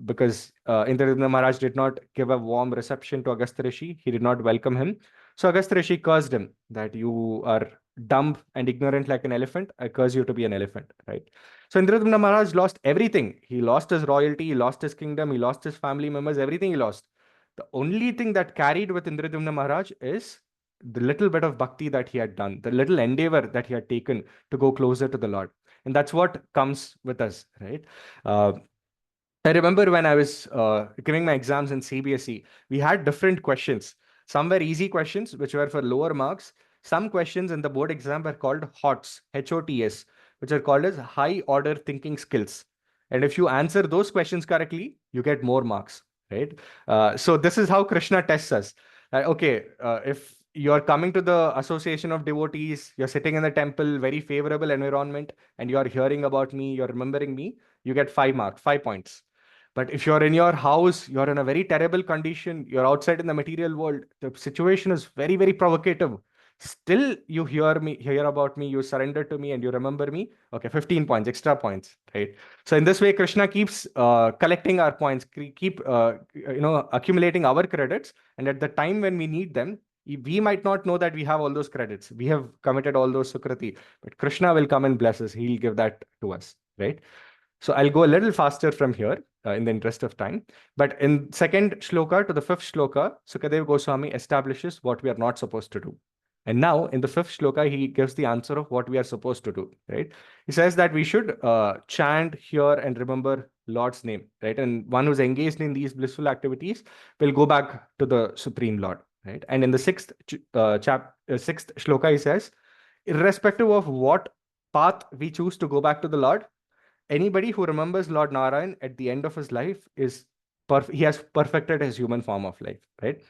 because Indradumna Maharaj did not give a warm reception to Agastya Rishi, he did not welcome him. So Agastya Rishi cursed him that you are dumb and ignorant like an elephant, I curse you to be an elephant, right? So Indradyumna Maharaj lost everything. He lost his royalty, he lost his kingdom, he lost his family members, everything he lost. The only thing that carried with Indradyumna Maharaj is the little bit of bhakti that he had done, the little endeavor that he had taken to go closer to the Lord. And that's what comes with us, right? Uh, I remember when I was giving my exams in CBSE, we had different questions. Some were easy questions, which were for lower marks. Some questions in the board exam were called HOTS, HOTS, which are called as high order thinking skills. And if you answer those questions correctly, you get more marks, right? So this is how Krishna tests us. If you're coming to the association of devotees, you're sitting in the temple, very favorable environment, and you're hearing about me, you're remembering me, you get 5 marks, 5 points. But if you're in your house, you're in a very terrible condition, you're outside in the material world, the situation is very, very provocative. Still, you hear about me, you surrender to me, and you remember me. Okay, 15 points, extra points, right? So in this way, Krishna keeps collecting our points, keep accumulating our credits, and at the time when we need them, we might not know that we have all those credits. We have committed all those sukriti, but Krishna will come and bless us. He'll give that to us, right? So I'll go a little faster from here in the interest of time. But in second shloka to the fifth shloka, Sukadeva Goswami establishes what we are not supposed to do. And now in the fifth shloka, he gives the answer of what we are supposed to do, right? He says that we should chant, hear, and remember Lord's name, right? And one who's engaged in these blissful activities will go back to the Supreme Lord, right? And in the sixth shloka, he says, irrespective of what path we choose to go back to the Lord, anybody who remembers Lord Narayan at the end of his life he has perfected his human form of life, right?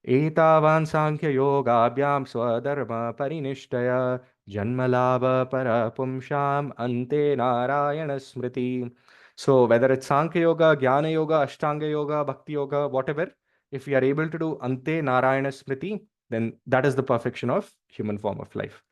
Etavan Sankhya Yogabhyam Swadharma Parinishtaya Janmalabha Parapumsham Ante Narayana Smriti. So whether it's Sankhya Yoga, Jnana Yoga, Ashtanga Yoga, Bhakti Yoga, whatever, if we are able to do Ante Narayana Smriti, then that is the perfection of human form of life.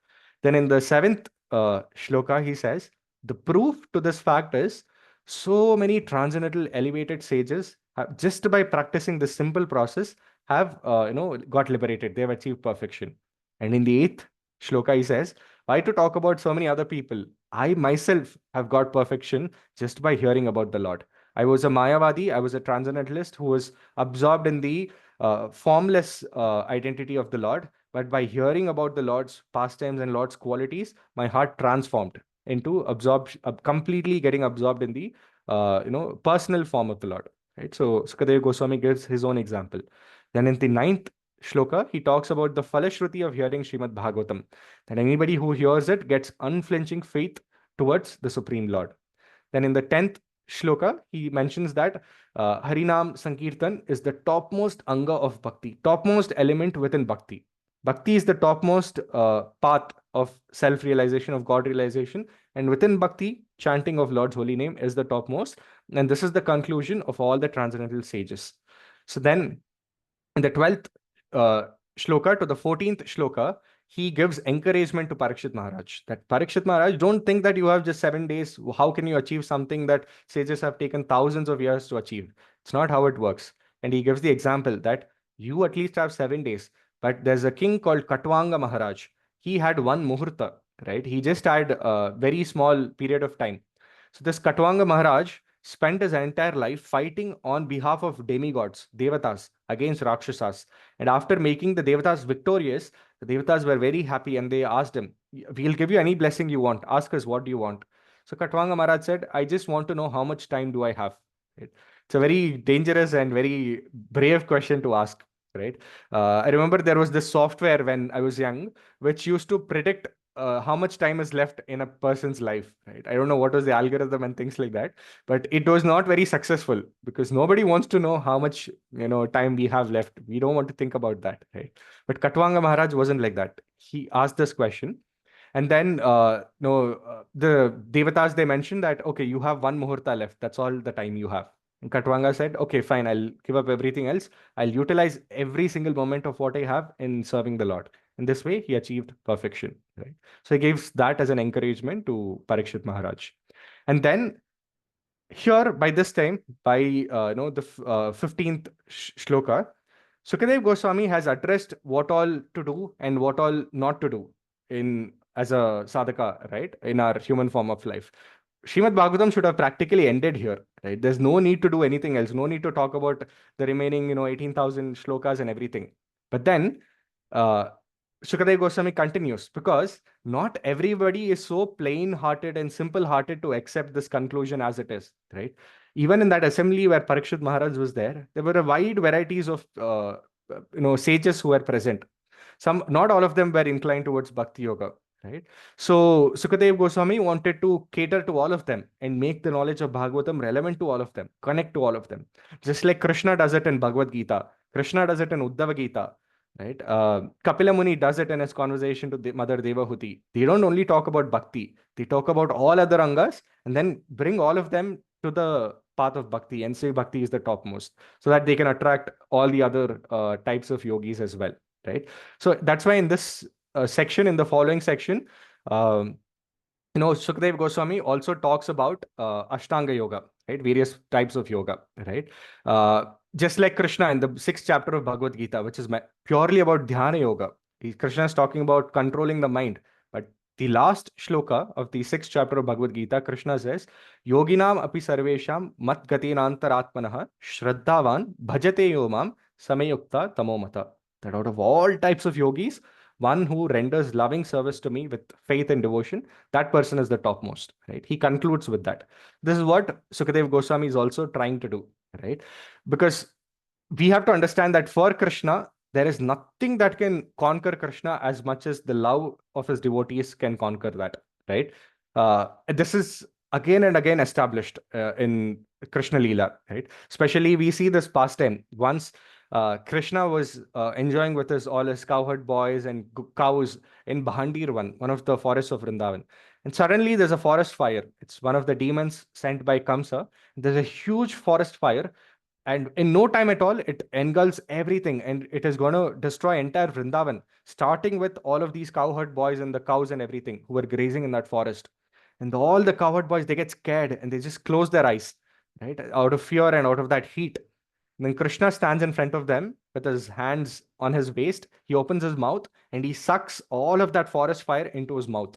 Then in the seventh shloka, he says, the proof to this fact is so many transcendental elevated sages just by practicing this simple process have got liberated. They have achieved perfection. And in the eighth shloka, he says, why to talk about so many other people? I myself have got perfection just by hearing about the Lord. I was a Mayavadi, I was a transcendentalist who was absorbed in the formless identity of the Lord. But by hearing about the Lord's pastimes and Lord's qualities, my heart transformed into completely getting absorbed in the personal form of the Lord. Right. So Sukadeva Goswami gives his own example. Then in the ninth shloka, he talks about the falashruti of hearing Srimad Bhagavatam. That anybody who hears it gets unflinching faith towards the Supreme Lord. Then in the 10th shloka, he mentions that Harinam Sankirtan is the topmost anga of bhakti, topmost element within bhakti. Bhakti is the topmost path of self-realization, of God realization. And within bhakti, chanting of Lord's holy name is the topmost. And this is the conclusion of all the transcendental sages. So then in the 12th shloka to the 14th shloka, he gives encouragement to Parikshit Maharaj. That Parikshit Maharaj, don't think that you have just 7 days. How can you achieve something that sages have taken thousands of years to achieve? It's not how it works. And he gives the example that you at least have 7 days. But there's a king called Katwanga Maharaj. He had one muhurta, right? He just had a very small period of time. So this Katwanga Maharaj spent his entire life fighting on behalf of demigods, devatas, against Rakshasas. And after making the devatas victorious, the devatas were very happy and they asked him, we'll give you any blessing you want. Ask us, what do you want? So Katwanga Maharaj said, I just want to know how much time do I have? Right? It's a very dangerous and very brave question to ask. Right. I remember there was this software when I was young, which used to predict how much time is left in a person's life, right? I don't know what was the algorithm and things like that, but it was not very successful because nobody wants to know how much time we have left. We don't want to think about that, right? But Katwanga Maharaj wasn't like that. He asked this question, and then the devatas, they mentioned that okay, you have one muhurta left. That's all the time you have. And Katwanga said, okay, fine, I'll give up everything else. I'll utilize every single moment of what I have in serving the Lord. In this way, he achieved perfection. Right? So he gives that as an encouragement to Parikshit Maharaj. And then here, by this time, by the 15th shloka, Sukadev Goswami has addressed what all to do and what all not to do in as a sadhaka, right, in our human form of life. Srimad Bhagavatam should have practically ended here, right? There's no need to do anything else, no need to talk about the remaining, 18,000 shlokas and everything. But then, uh, Shukadev Goswami continues, because not everybody is so plain-hearted and simple-hearted to accept this conclusion as it is, right? Even in that assembly where Parikshit Maharaj was there were a wide varieties of sages who were present. Some, not all of them were inclined towards bhakti yoga, right? So Sukadev Goswami wanted to cater to all of them and make the knowledge of Bhagavatam relevant to all of them, connect to all of them. Just like Krishna does it in Bhagavad Gita, Krishna does it in Uddhava Gita, right? Kapila Muni does it in his conversation to Mother Devahuti. They don't only talk about bhakti, they talk about all other angas and then bring all of them to the path of bhakti and say bhakti is the topmost, so that they can attract all the other types of yogis as well, right? So that's why in this section, in the following section, um, Sukadev Goswami also talks about Ashtanga yoga, right? Various types of yoga, right? Just like Krishna in the 6th chapter of Bhagavad Gita, which is purely about dhyana yoga. Krishna is talking about controlling the mind. But the last shloka of the 6th chapter of Bhagavad Gita, Krishna says, Yoginam api sarvesham mat gatinantaratmanaha shraddhavan bhajate yomam samayukta tamomata. That out of all types of yogis, one who renders loving service to me with faith and devotion, that person is the topmost, right? He concludes with that. This is what Sukadev Goswami is also trying to do, right? Because we have to understand that for Krishna, there is nothing that can conquer Krishna as much as the love of his devotees can conquer that, right? This is again and again established in Krishna Leela, right? Especially we see this pastime. Once Krishna was enjoying with all his cowherd boys and cows in Bahandir one of the forests of Vrindavan. And suddenly there's a forest fire. It's one of the demons sent by Kamsa. There's a huge forest fire. And in no time at all, it engulfs everything and it is going to destroy entire Vrindavan, starting with all of these cowherd boys and the cows and everything who were grazing in that forest. And all the cowherd boys, they get scared and they just close their eyes, right? Out of fear and out of that heat. And then Krishna stands in front of them with his hands on his waist. He opens his mouth and he sucks all of that forest fire into his mouth.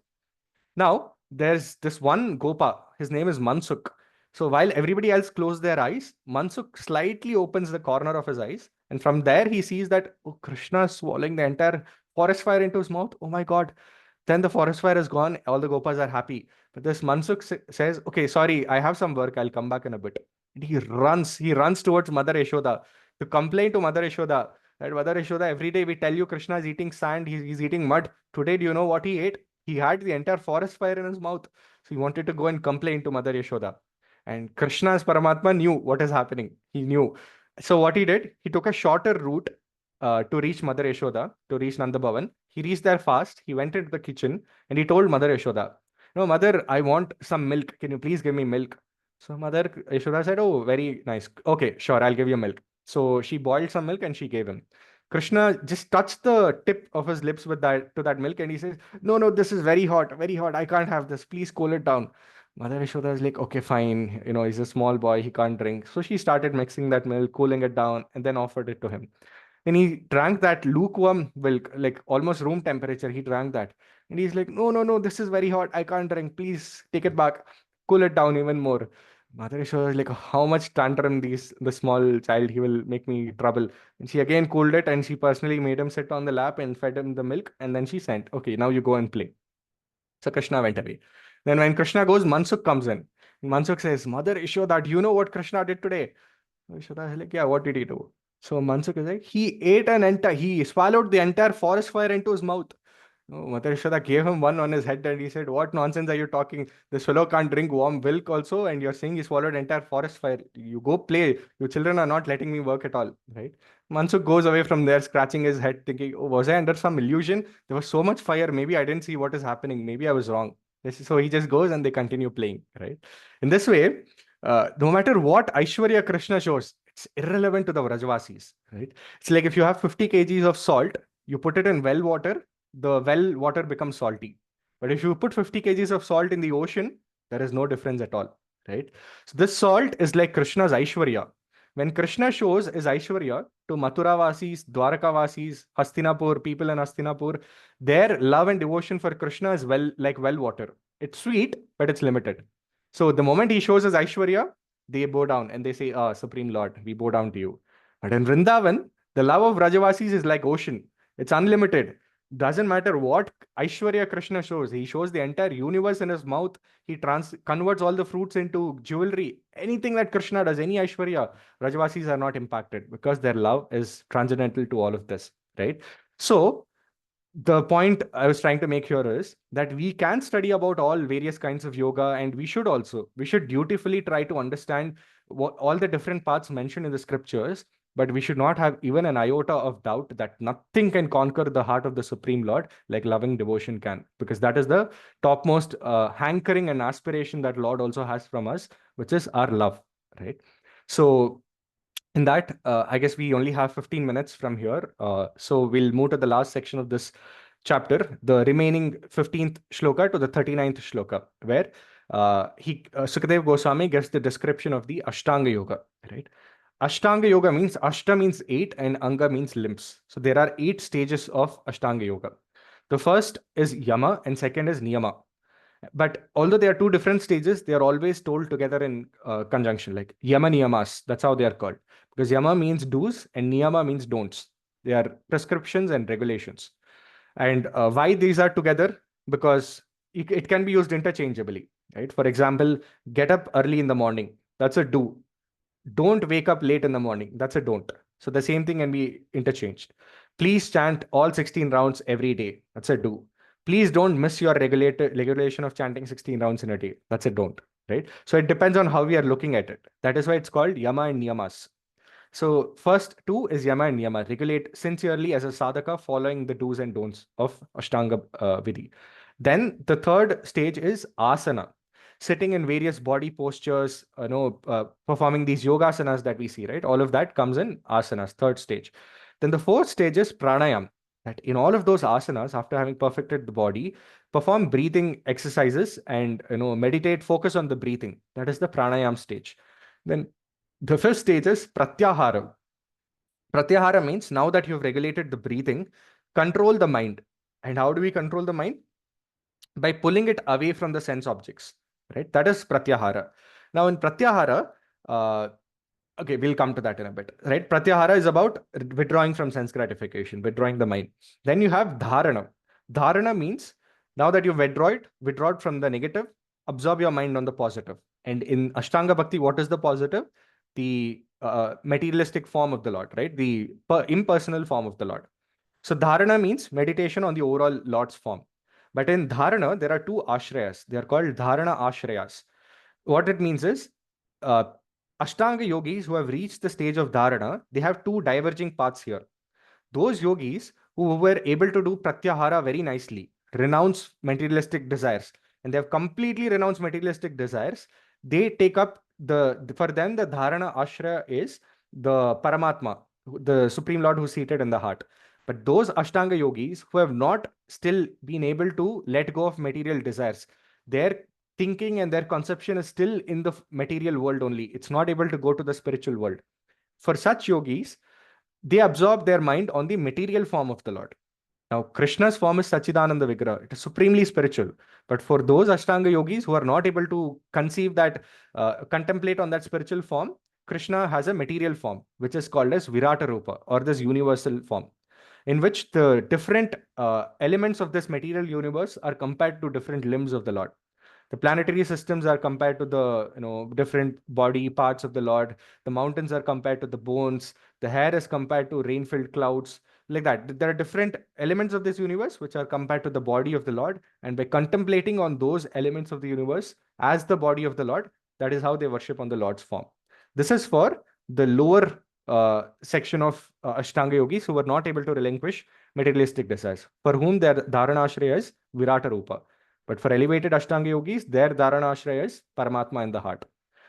Now, there's this one Gopa. His name is Mansukh. So while everybody else closed their eyes, Mansukh slightly opens the corner of his eyes. And from there, he sees that, oh, Krishna is swallowing the entire forest fire into his mouth. Oh my God. Then the forest fire is gone. All the Gopas are happy. But this Mansukh says, okay, sorry, I have some work. I'll come back in a bit. And he runs towards Mother Yashoda to complain to Mother Yashoda that Mother Yashoda, every day we tell you Krishna is eating sand, he's eating mud. Today, do you know what he ate? He had the entire forest fire in his mouth. So he wanted to go and complain to Mother Yashoda. And Krishna as Paramatma knew what is happening. He knew. So what he did, he took a shorter route to reach Mother Yashoda, to reach Nanda Bhavan. He reached there fast. He went into the kitchen and he told Mother Yashoda, no, Mother, I want some milk. Can you please give me milk? So Mother Yashoda said, oh, very nice. Okay, sure, I'll give you milk. So she boiled some milk and she gave him. Krishna just touched the tip of his lips with that milk and he says, no, this is very hot, very hot. I can't have this. Please cool it down. Mother Yashoda is like, okay, fine. He's a small boy. He can't drink. So she started mixing that milk, cooling it down, and then offered it to him. And he drank that lukewarm milk, like almost room temperature. He drank that. And he's like, no, this is very hot. I can't drink. Please take it back. Cool it down even more. Mother Yashoda is like, how much tantrum the small child, he will make me trouble. And she again cooled it and she personally made him sit on the lap and fed him the milk. And then she sent, okay, now you go and play. So Krishna went away. Then when Krishna goes, Mansukh comes in. Mansukh says, Mother Yashoda, do you know what Krishna did today? Yashoda is like, yeah, what did he do? So Mansukh is like, he swallowed the entire forest fire into his mouth. Mother Yashoda gave him one on his head and he said, what nonsense are you talking? This fellow can't drink warm milk also and you're saying he swallowed entire forest fire. You go play. Your children are not letting me work at all, right? Mansukh goes away from there, scratching his head, thinking, oh, was I under some illusion? There was so much fire. Maybe I didn't see what is happening. Maybe I was wrong. So he just goes and they continue playing, right? In this way, no matter what Aishwarya Krishna shows, it's irrelevant to the Vrajavasis, right? It's like if you have 50 kgs of salt, you put it in well water, the well water becomes salty. But if you put 50 kgs of salt in the ocean, there is no difference at all, right? So this salt is like Krishna's Aishwarya. When Krishna shows his Aishwarya to Mathuravasis, Dwarakavasis, Hastinapur, people in Hastinapur, their love and devotion for Krishna is well water. It's sweet, but it's limited. So the moment he shows his Aishwarya, they bow down and they say, "Ah, Supreme Lord, we bow down to you." But in Vrindavan, the love of Rajavasis is like ocean. It's unlimited. Doesn't matter what Aishwarya Krishna shows. He shows the entire universe in his mouth. He converts all the fruits into jewelry. Anything that Krishna does, any Aishwarya, Rajavasis are not impacted because their love is transcendental to all of this, right? So the point I was trying to make here is that we can study about all various kinds of yoga, and we should dutifully try to understand what all the different paths mentioned in the scriptures, but we should not have even an iota of doubt that nothing can conquer the heart of the Supreme Lord like loving devotion can, because that is the topmost hankering and aspiration that Lord also has from us, which is our love, right? So in that, I guess we only have 15 minutes from here. So we'll move to the last section of this chapter, the remaining 15th shloka to the 39th shloka, where Sukadev Goswami gives the description of the Ashtanga Yoga, right? Ashtanga Yoga means Ashta means 8 and Anga means limbs. So there are 8 stages of Ashtanga Yoga. The first is Yama and second is Niyama. But although they are two different stages, they are always told together in conjunction, like Yama Niyamas. That's how they are called. Because Yama means do's and Niyama means don'ts. They are prescriptions and regulations. And why these are together? Because it can be used interchangeably, right? For example, get up early in the morning. That's a do. Don't wake up late in the morning. That's a don't. So the same thing can be interchanged. Please chant all 16 rounds every day. That's a do. Please don't miss your regulation of chanting 16 rounds in a day. That's a don't, right? So it depends on how we are looking at it. That is why it's called yama and niyamas. So first two is yama and niyama. Regulate sincerely as a sadhaka, following the do's and don'ts of Ashtanga Vidhi. Then the third stage is asana, sitting in various body postures, performing these yogasanas that we see, right? All of that comes in asanas, third stage. Then the fourth stage is pranayam. That in all of those asanas, after having perfected the body, perform breathing exercises and meditate, focus on the breathing. That is the pranayam stage. Then the fifth stage is pratyahara. Pratyahara means now that you've regulated the breathing, control the mind. And how do we control the mind? By pulling it away from the sense objects, right? That is pratyahara. Now in pratyahara, okay, we'll come to that in a bit, right? Pratyahara is about withdrawing from sense gratification, withdrawing the mind. Then you have dharana. Dharana means now that you've withdrawn from the negative, absorb your mind on the positive. And in Ashtanga Bhakti, what is the positive? The materialistic form of the Lord, right? The impersonal form of the Lord. So dharana means meditation on the overall Lord's form. But in dharana, there are two ashrayas. They are called dharana ashrayas. What it means is, uh, Ashtanga yogis who have reached the stage of dharana, they have two diverging paths here. Those yogis who were able to do pratyahara very nicely, renounce materialistic desires, and they have completely renounced materialistic desires, they take up for them, the dharana ashraya is the Paramatma, the Supreme Lord who's seated in the heart. But those Ashtanga yogis who have not still been able to let go of material desires, their thinking and their conception is still in the material world only. It's not able to go to the spiritual world. For such yogis, they absorb their mind on the material form of the Lord. Now, Krishna's form is Sachidananda Vigraha. It is supremely spiritual. But for those Ashtanga yogis who are not able to conceive that, contemplate on that spiritual form, Krishna has a material form, which is called as Virata Rupa, or this universal form, in which the different elements of this material universe are compared to different limbs of the Lord. The planetary systems are compared to the different body parts of the Lord. The mountains are compared to the bones. The hair is compared to rain-filled clouds. Like that, there are different elements of this universe which are compared to the body of the Lord. And by contemplating on those elements of the universe as the body of the Lord, that is how they worship on the Lord's form. This is for the lower section of Ashtanga yogis who were not able to relinquish materialistic desires, for whom their dharana ashraya is Virata Rupa. But for elevated Ashtanga yogis, their dharana ashraya is Paramatma in the heart.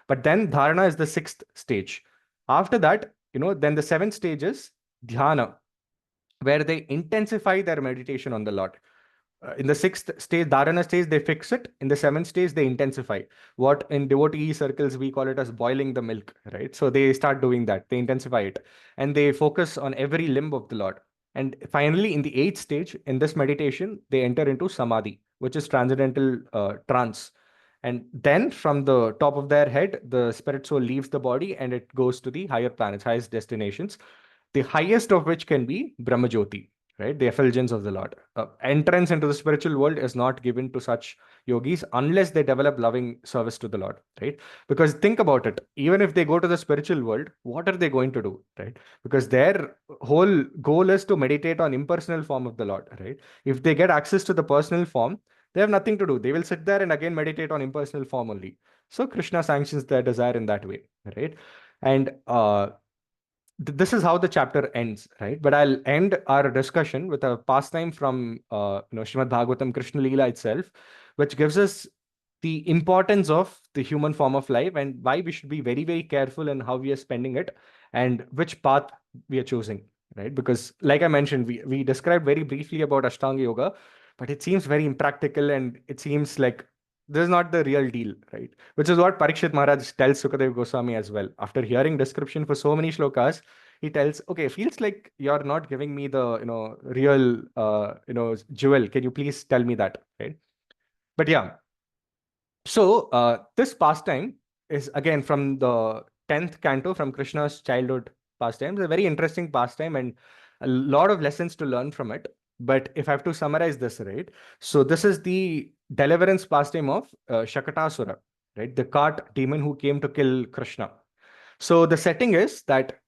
But then dharana is the sixth stage. After that, then the seventh stage is dhyana, where they intensify their meditation on the Lord. In the sixth stage, dharana stage, they fix it. In the seventh stage, they intensify. What in devotee circles we call it as boiling the milk, right? So they start doing that. They intensify it, and they focus on every limb of the Lord. And finally, in the eighth stage, in this meditation, they enter into samadhi, which is transcendental trance. And then from the top of their head, the spirit soul leaves the body and it goes to the higher planets, highest destinations, the highest of which can be Brahmajyoti, right? The effulgence of the Lord. Entrance into the spiritual world is not given to such yogis unless they develop loving service to the Lord, right? Because think about it, even if they go to the spiritual world, what are they going to do, right? Because their whole goal is to meditate on impersonal form of the Lord, right? If they get access to the personal form, they have nothing to do. They will sit there and again meditate on impersonal form only. So Krishna sanctions their desire in that way, right? And this is how the chapter ends, right? But I'll end our discussion with a pastime from Srimad Bhagavatam Krishna Leela itself, which gives us the importance of the human form of life and why we should be very, very careful in how we are spending it and which path we are choosing, right? Because, like I mentioned, we described very briefly about Ashtanga Yoga, but it seems very impractical and it seems like this is not the real deal, right? Which is what Parikshit Maharaj tells Sukadev Goswami as well. After hearing description for so many shlokas, he tells, okay, feels like you're not giving me the, real, jewel. Can you please tell me that, right? But yeah, so this pastime is again from the 10th canto from Krishna's childhood pastimes. A very interesting pastime and a lot of lessons to learn from it. But if I have to summarize this, right? So this is the deliverance pastime of Shakatasura, right? The cart demon who came to kill Krishna. So the setting is that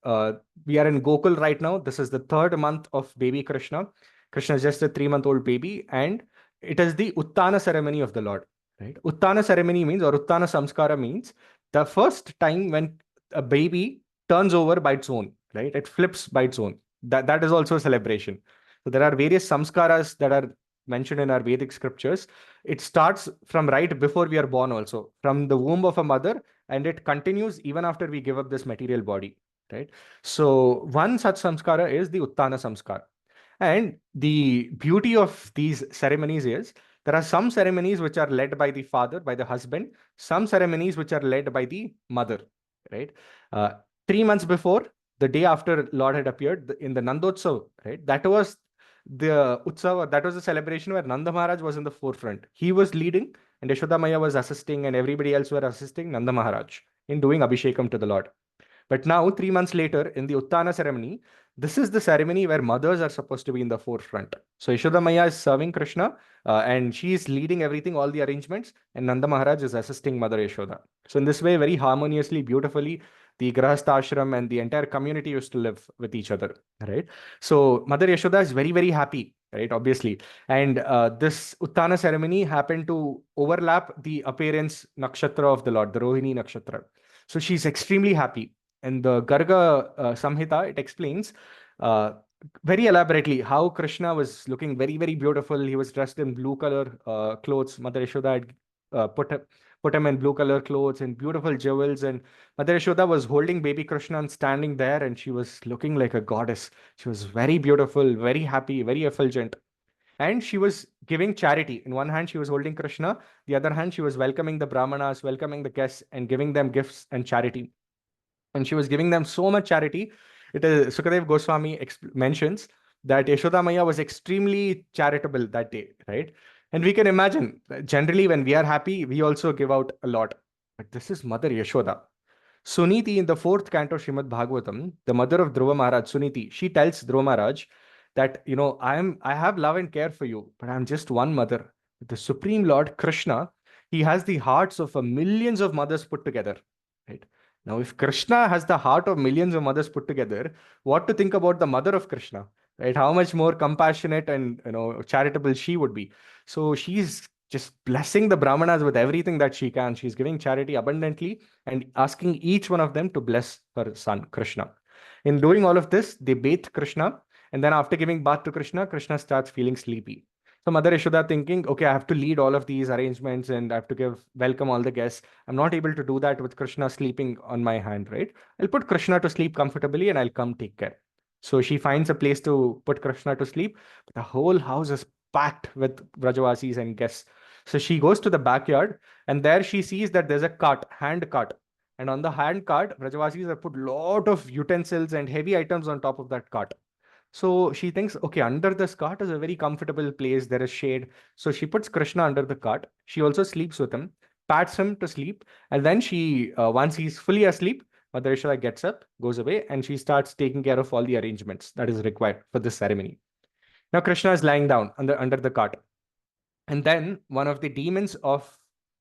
we are in Gokul right now. This is the third month of baby Krishna. Krishna is just a 3-month-old baby, and it is the Uttana ceremony of the Lord. Right? Uttana ceremony means, or Uttana samskara means, the first time when a baby turns over by its own, right? It flips by its own. That is also a celebration. So there are various samskaras that are mentioned in our Vedic scriptures. It starts from right before we are born, also from the womb of a mother, and it continues even after we give up this material body, right? So one such samskara is the Uttana samskara. And the beauty of these ceremonies is there are some ceremonies which are led by the father, by the husband, some ceremonies which are led by the mother, right? Uh, 3 months before, the day after Lord had appeared in the Nandotsav, right? That was the Utsava, that was the celebration where Nanda Maharaj was in the forefront. He was leading, and Yashoda Maya was assisting, and everybody else were assisting Nanda Maharaj in doing Abhishekam to the Lord. But now, 3 months later, in the Uttana ceremony, this is the ceremony where mothers are supposed to be in the forefront. So Yashoda Maya is serving Krishna, and she is leading everything, all the arrangements, and Nanda Maharaj is assisting Mother Yashoda. So in this way, very harmoniously, beautifully, the Grahastha ashram and the entire community used to live with each other, right? So Mother Yashoda is very, very happy, right? Obviously. And this Uttana ceremony happened to overlap the appearance nakshatra of the Lord, the Rohini nakshatra. So she's extremely happy. And the Garga Samhita, it explains uh, very elaborately how Krishna was looking very, very beautiful. He was dressed in blue color clothes. Mother Yashoda had put him in blue color clothes and beautiful jewels. And Mother Yashoda was holding baby Krishna and standing there, and she was looking like a goddess. She was very beautiful, very happy, very effulgent. And she was giving charity. In one hand, she was holding Krishna. The other hand, she was welcoming the Brahmanas, welcoming the guests, and giving them gifts and charity. And she was giving them so much charity. It is Sukadev Goswami mentions that Yashoda Maya was extremely charitable that day, right? And we can imagine generally when we are happy, we also give out a lot. But this is Mother Yashoda. Suniti in the fourth canto Srimad Bhagavatam, the mother of Dhruva Maharaj, Suniti, she tells Dhruva Maharaj that, I have love and care for you, but I'm just one mother. The Supreme Lord Krishna, he has the hearts of millions of mothers put together, right? Now, if Krishna has the heart of millions of mothers put together, what to think about the mother of Krishna, right? How much more compassionate and charitable she would be. So she's just blessing the Brahmanas with everything that she can. She's giving charity abundantly and asking each one of them to bless her son, Krishna. In doing all of this, they bathe Krishna. And then after giving bath to Krishna, Krishna starts feeling sleepy. So Mother Yashoda thinking, okay, I have to lead all of these arrangements and I have to welcome all the guests. I'm not able to do that with Krishna sleeping on my hand, right? I'll put Krishna to sleep comfortably and I'll come take care. So she finds a place to put Krishna to sleep. But the whole house is packed with Vrajavasis and guests. So she goes to the backyard, and there she sees that there's a cart, hand cart. And on the hand cart, Vrajavasis have put lot of utensils and heavy items on top of that cart. So she thinks, okay, under this cart is a very comfortable place. There is shade. So she puts Krishna under the cart. She also sleeps with him, pats him to sleep. And then once he's fully asleep, Mother Yashoda gets up, goes away, and she starts taking care of all the arrangements that is required for this ceremony. Now Krishna is lying down under the cart. And then one of the demons of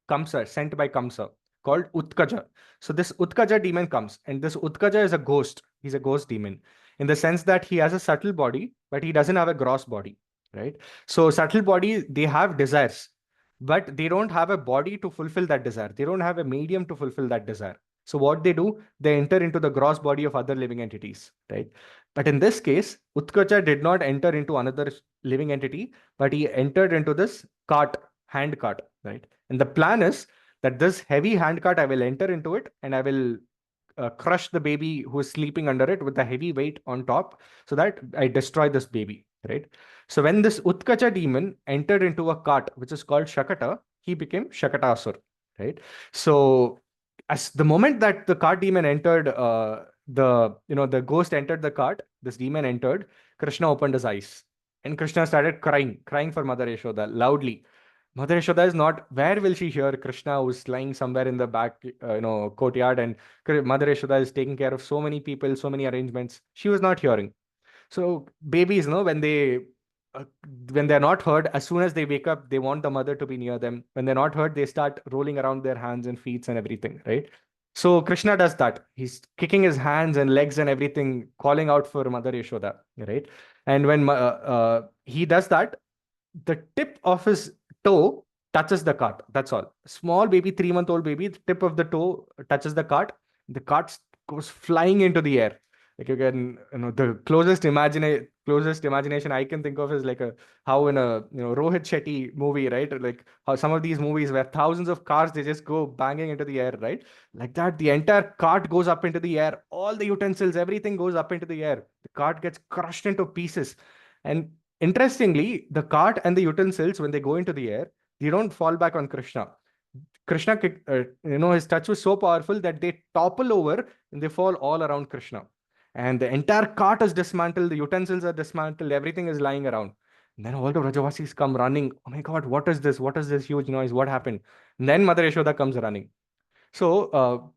Kamsa, sent by Kamsa, called Utkaja. So this Utkaja demon comes, and this Utkaja is a ghost. He's a ghost demon in the sense that he has a subtle body, but he doesn't have a gross body, right? So subtle body, they have desires, but they don't have a body to fulfill that desire. They don't have a medium to fulfill that desire. So what they do, they enter into the gross body of other living entities, right? But in this case, Utkaja did not enter into another living entity, but he entered into this cart, hand cart, right? And the plan is that this heavy hand cart, I will enter into it and I will crush the baby who is sleeping under it with a heavy weight on top so that I destroy this baby, right? So when this Utkacha demon entered into a cart, which is called Shakata, he became Shakatasur, right? So as the moment that the cart demon entered, the ghost entered the cart, this demon entered, Krishna opened his eyes and Krishna started crying for Mother Yashoda loudly. Mother Yashoda is not, where will she hear Krishna who's lying somewhere in the back, courtyard, and Mother Yashoda is taking care of so many people, so many arrangements. She was not hearing. So babies, uh, when they're not heard, as soon as they wake up, they want the mother to be near them. When they're not heard, they start rolling around their hands and feet and everything, right? So Krishna does that. He's kicking his hands and legs and everything, calling out for Mother Yashoda, right? And when he does that, the tip of his toe touches the cart. That's all. Small baby, 3-month-old baby, the tip of the toe touches the cart. The cart goes flying into the air. Like you can, the closest imagination I can think of is like how in a Rohit Shetty movie, right? Like how some of these movies where thousands of cars they just go banging into the air, right? Like that, the entire cart goes up into the air. All the utensils, everything goes up into the air. The cart gets crushed into pieces, and interestingly, the cart and the utensils, when they go into the air, they don't fall back on Krishna. Krishna, his touch was so powerful that they topple over and they fall all around Krishna. And the entire cart is dismantled, the utensils are dismantled, everything is lying around. And then all the Rajavasis come running. Oh my God, what is this? What is this huge noise? What happened? And then Mother Yashoda comes running. So,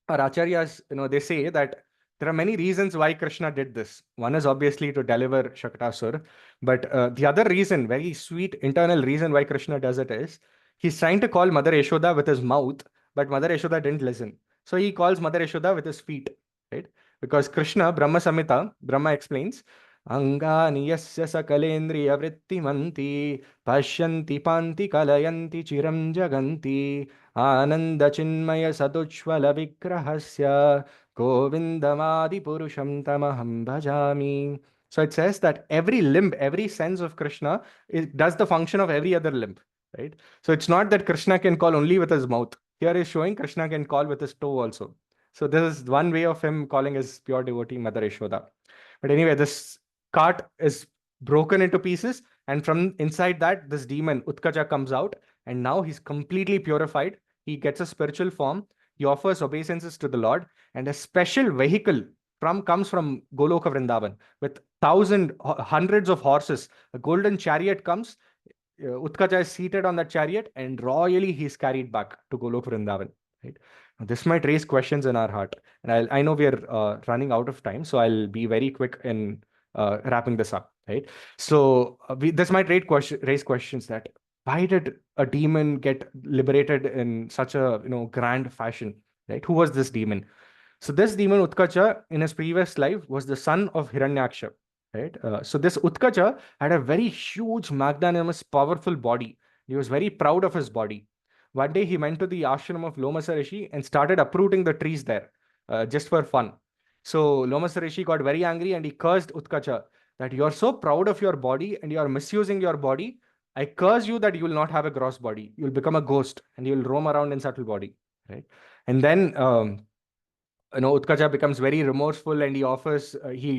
our acharyas, they say that there are many reasons why Krishna did this. One is obviously to deliver Shakatasur, but the other reason, very sweet internal reason why Krishna does it is he's trying to call Mother Yashoda with his mouth, but Mother Yashoda didn't listen. So he calls Mother Yashoda with his feet, right? Because Krishna, Brahma Samhita, Brahma explains, Angani yasya sakalendriya vrittimanti pashyanti panti kalayanti chiram jaganti आनंद चिन्मय सदुज्ज्वल विग्रहस्य गोविंदमादि पुरुषं तमहं भजामि. So it says that every limb, every sense of Krishna does the function of every other limb, right? So it's not that Krishna can call only with his mouth. Here is showing Krishna can call with his toe also. So this is one way of him calling his pure devotee Mother Yashoda. But anyway, this cart is broken into pieces, and from inside that, this demon Utkaja comes out, and now he's completely purified. He gets a spiritual form. He offers obeisances to the Lord, and a special vehicle comes from Goloka Vrindavan with hundreds of horses. A golden chariot comes. Utkaja is seated on that chariot, and royally he's carried back to Goloka Vrindavan. Right? Now, this might raise questions in our heart, and I know we are running out of time, so I'll be very quick in wrapping this up. Right? So this might raise questions that why did a demon get liberated in such a grand fashion, right? Who was this demon? So this demon Utkacha in his previous life was the son of Hiranyaksha, right? So this Utkacha had a very huge, magnanimous, powerful body. He was very proud of his body. One day he went to the ashram of Lomasa Rishi and started uprooting the trees there, just for fun. So Lomasa Rishi got very angry and he cursed Utkacha that you are so proud of your body and you are misusing your body. I curse you that you will not have a gross body. You will become a ghost and you will roam around in subtle body, right? And then Utkaja becomes very remorseful, and he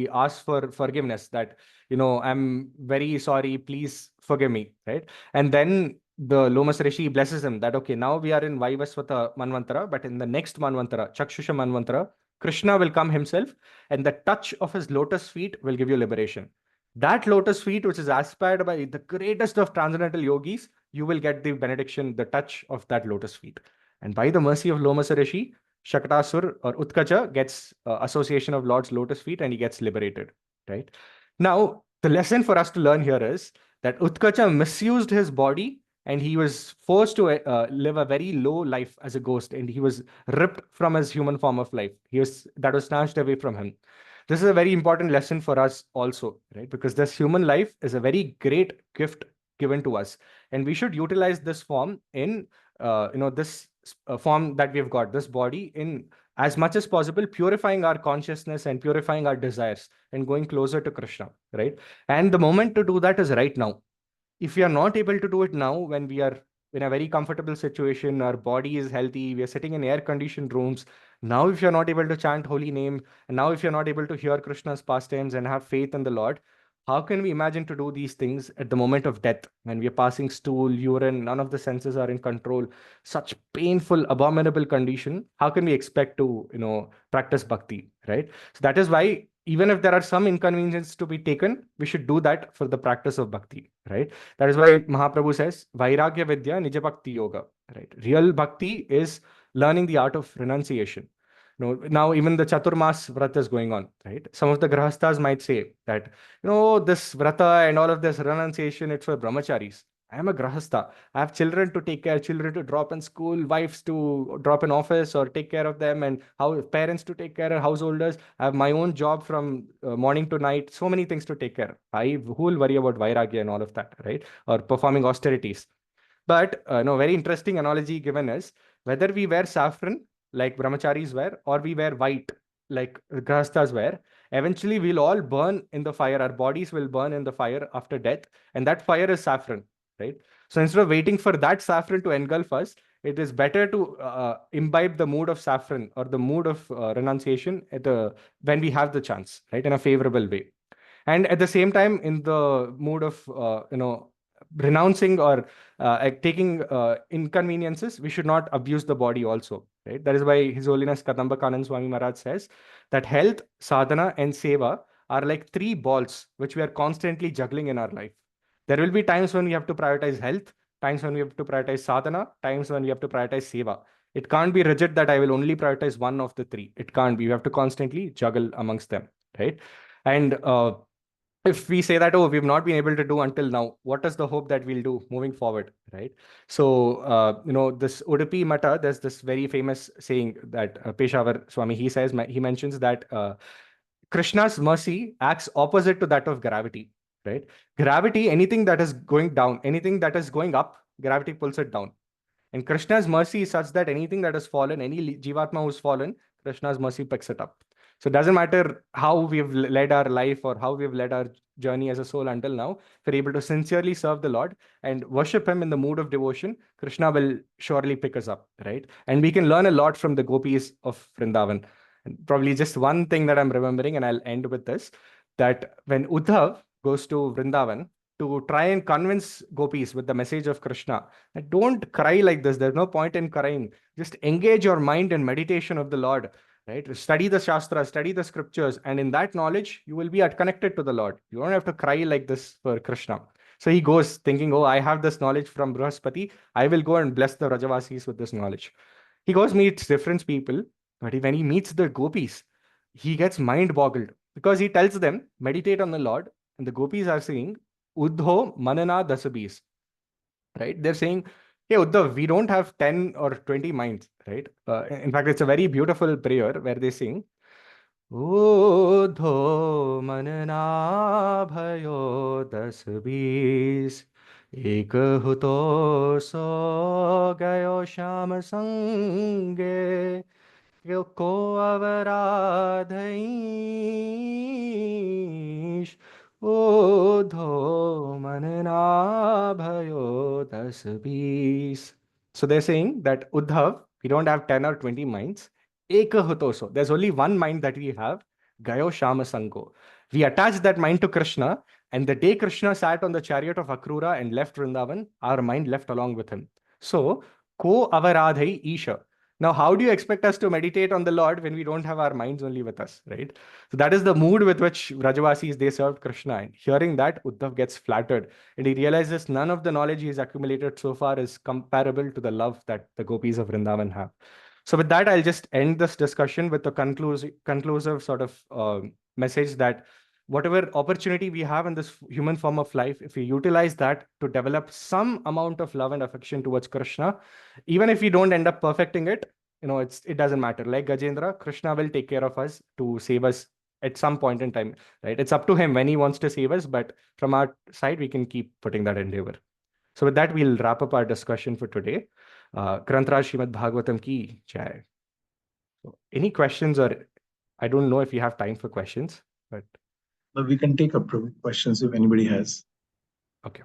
asks for forgiveness, that, I'm very sorry, please forgive me, right? And then the Lomas Rishi blesses him that, okay, now we are in Vaivaswata Manvantara, but in the next Manvantara, Chakshusha Manvantara, Krishna will come himself, and the touch of his lotus feet will give you liberation. That lotus feet, which is aspired by the greatest of transcendental yogis, you will get the benediction, the touch of that lotus feet. And by the mercy of Lomas Rishi, Shakatasur or Utkaja gets association of Lord's lotus feet, and he gets liberated, right? Now, the lesson for us to learn here is that Utkaja misused his body, and he was forced to live a very low life as a ghost, and he was ripped from his human form of life. That was snatched away from him. This is a very important lesson for us also, right? Because this human life is a very great gift given to us, and we should utilize this form in this form that we've got, this body, in as much as possible, purifying our consciousness and purifying our desires and going closer to Krishna, right? And the moment to do that is right now. If we are not able to do it now, when we are in a very comfortable situation, our body is healthy, we are sitting in air conditioned rooms, now if you're not able to chant holy name, and now if you're not able to hear Krishna's pastimes and have faith in the Lord, how can we imagine to do these things at the moment of death, when we are passing stool, urine, none of the senses are in control, such painful, abominable condition? How can we expect to, practice bhakti, right? So that is why, even if there are some inconveniences to be taken, we should do that for the practice of bhakti, right? That is why Mahaprabhu says, Vairagya Vidya Nija Bhakti Yoga, right? Real bhakti is learning the art of renunciation. Now even the Chaturmas Vrata is going on, right? Some of the Grahasthas might say that, this Vrata and all of this renunciation, it's for brahmacharis. I am a Grahastha. I have children to take care, children to drop in school, wives to drop in office or take care of them, and how parents to take care of, householders. I have my own job from morning to night, so many things to take care. Who will worry about Vairagya and all of that, right? Or performing austerities. But very interesting analogy given is, whether we wear saffron like brahmacharis wear, or we wear white like grahasthas wear, eventually we'll all burn in the fire. Our bodies will burn in the fire after death, and that fire is saffron, right? So instead of waiting for that saffron to engulf us, it is better to imbibe the mood of saffron or the mood of renunciation when we have the chance, right, in a favorable way. And at the same time, in the mood of renouncing or taking inconveniences, we should not abuse the body also, right? That is why His Holiness Kadamba Kanand Swami Maharaj says that health, sadhana, and seva are like three balls which we are constantly juggling in our life. There will be times when we have to prioritize health, times when we have to prioritize sadhana, times when we have to prioritize seva. It can't be rigid that I will only prioritize one of the three. It can't be. You have to constantly juggle amongst them, right? And if we say that, oh, we've not been able to do until now, what is the hope that we'll do moving forward, right? So, this Udupi Mata, there's this very famous saying that Peshawar Swami, he mentions that Krishna's mercy acts opposite to that of gravity, right? Gravity, anything that is going down, anything that is going up, gravity pulls it down. And Krishna's mercy is such that anything that has fallen, any Jivatma who's fallen, Krishna's mercy picks it up. So it doesn't matter how we've led our life or how we've led our journey as a soul until now. If we're able to sincerely serve the Lord and worship Him in the mood of devotion, Krishna will surely pick us up, right? And we can learn a lot from the gopis of Vrindavan. And probably just one thing that I'm remembering, and I'll end with this, that when Uddhav goes to Vrindavan to try and convince gopis with the message of Krishna, that don't cry like this. There's no point in crying. Just engage your mind in meditation of the Lord, right? Study the Shastra, study the scriptures, and in that knowledge, you will be connected to the Lord. You don't have to cry like this for Krishna. So he goes thinking, oh, I have this knowledge from Brihaspati. I will go and bless the Rajavasis with this knowledge. He goes, meets different people, but when he meets the gopis, he gets mind boggled because he tells them, meditate on the Lord. And the gopis are saying, Uddho Manana Dasabis, right? They're saying, hey, Uddhav, we don't have 10 or 20 minds, right? In fact, it's a very beautiful prayer where they sing, Uddho Manana Bhayo Dasabis, एक हुतो सो गयो श्याम संगे को अवराधईश ओधो मनना भयो das बीस. So they're saying that Uddhav, we don't have 10 or 20 minds. Eka hotoso. There's only one mind that we have. Gayo Shama Sanko. We attach that mind to Krishna, and the day Krishna sat on the chariot of Akrura and left Vrindavan, our mind left along with him. So, ko avaradhai isha. Now, how do you expect us to meditate on the Lord when we don't have our minds only with us, right? So that is the mood with which Vrajavasis, they served Krishna. And hearing that, Uddhav gets flattered. And he realizes none of the knowledge he's accumulated so far is comparable to the love that the gopis of Vrindavan have. So with that, I'll just end this discussion with a conclusive sort of message that whatever opportunity we have in this human form of life, if we utilize that to develop some amount of love and affection towards Krishna, even if we don't end up perfecting it, it doesn't matter. Like Gajendra, Krishna will take care of us to save us at some point in time, right? It's up to him when he wants to save us, but from our side, we can keep putting that endeavor. So with that, we'll wrap up our discussion for today. Grantraj Srimad Bhagavatam ki jai. So any questions, or I don't know if you have time for questions, but we can take up questions if anybody has. Okay.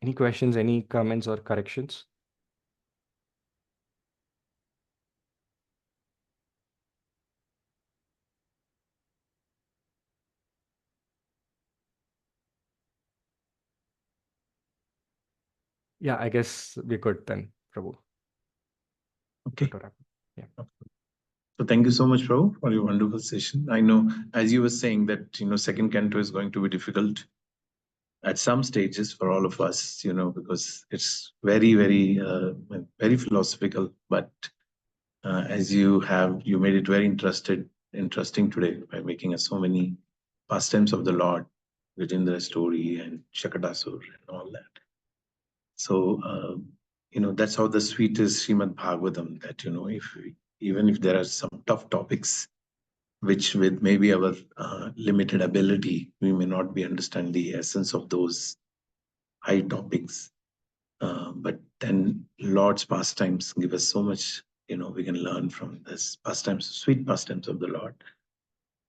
Any questions, any comments or corrections? Yeah, I guess we could then, Prabhu. Okay. Yeah. So thank you so much, Prabhu, for your wonderful session. I know, as you were saying, that second canto is going to be difficult at some stages for all of us, because it's very, very, very philosophical. But as you made it very interesting today by making us so many pastimes of the Lord within the story and Shakadasur and all that. So that's how the sweet is Srimad Bhagavatam. That even if there are some tough topics, which with maybe our limited ability, we may not be understand the essence of those high topics. But then Lord's pastimes give us so much, we can learn from this pastimes, sweet pastimes of the Lord.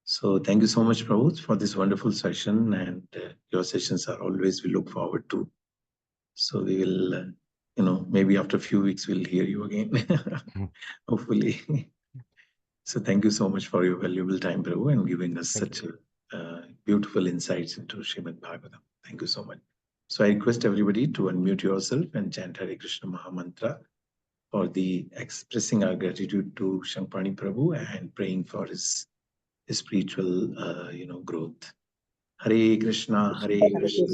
So thank you so much, Prabhu, for this wonderful session. And your sessions are always, we look forward to. So we will, maybe after a few weeks, we'll hear you again, hopefully. So thank you so much for your valuable time, Prabhu, and giving us such beautiful insights into Srimad Bhagavatam. Thank you so much. So I request everybody to unmute yourself and chant Hare Krishna Mahamantra for the expressing our gratitude to Sankhapani Prabhu and praying for his spiritual, growth. Hare Krishna, Hare Krishna,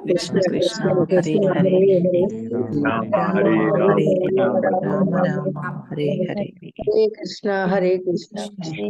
Krishna Krishna, Hare Hare, Rama Hare Rama Rama, Rama, Rama Rama, Hare Hare. Hare Krishna, Hare Krishna.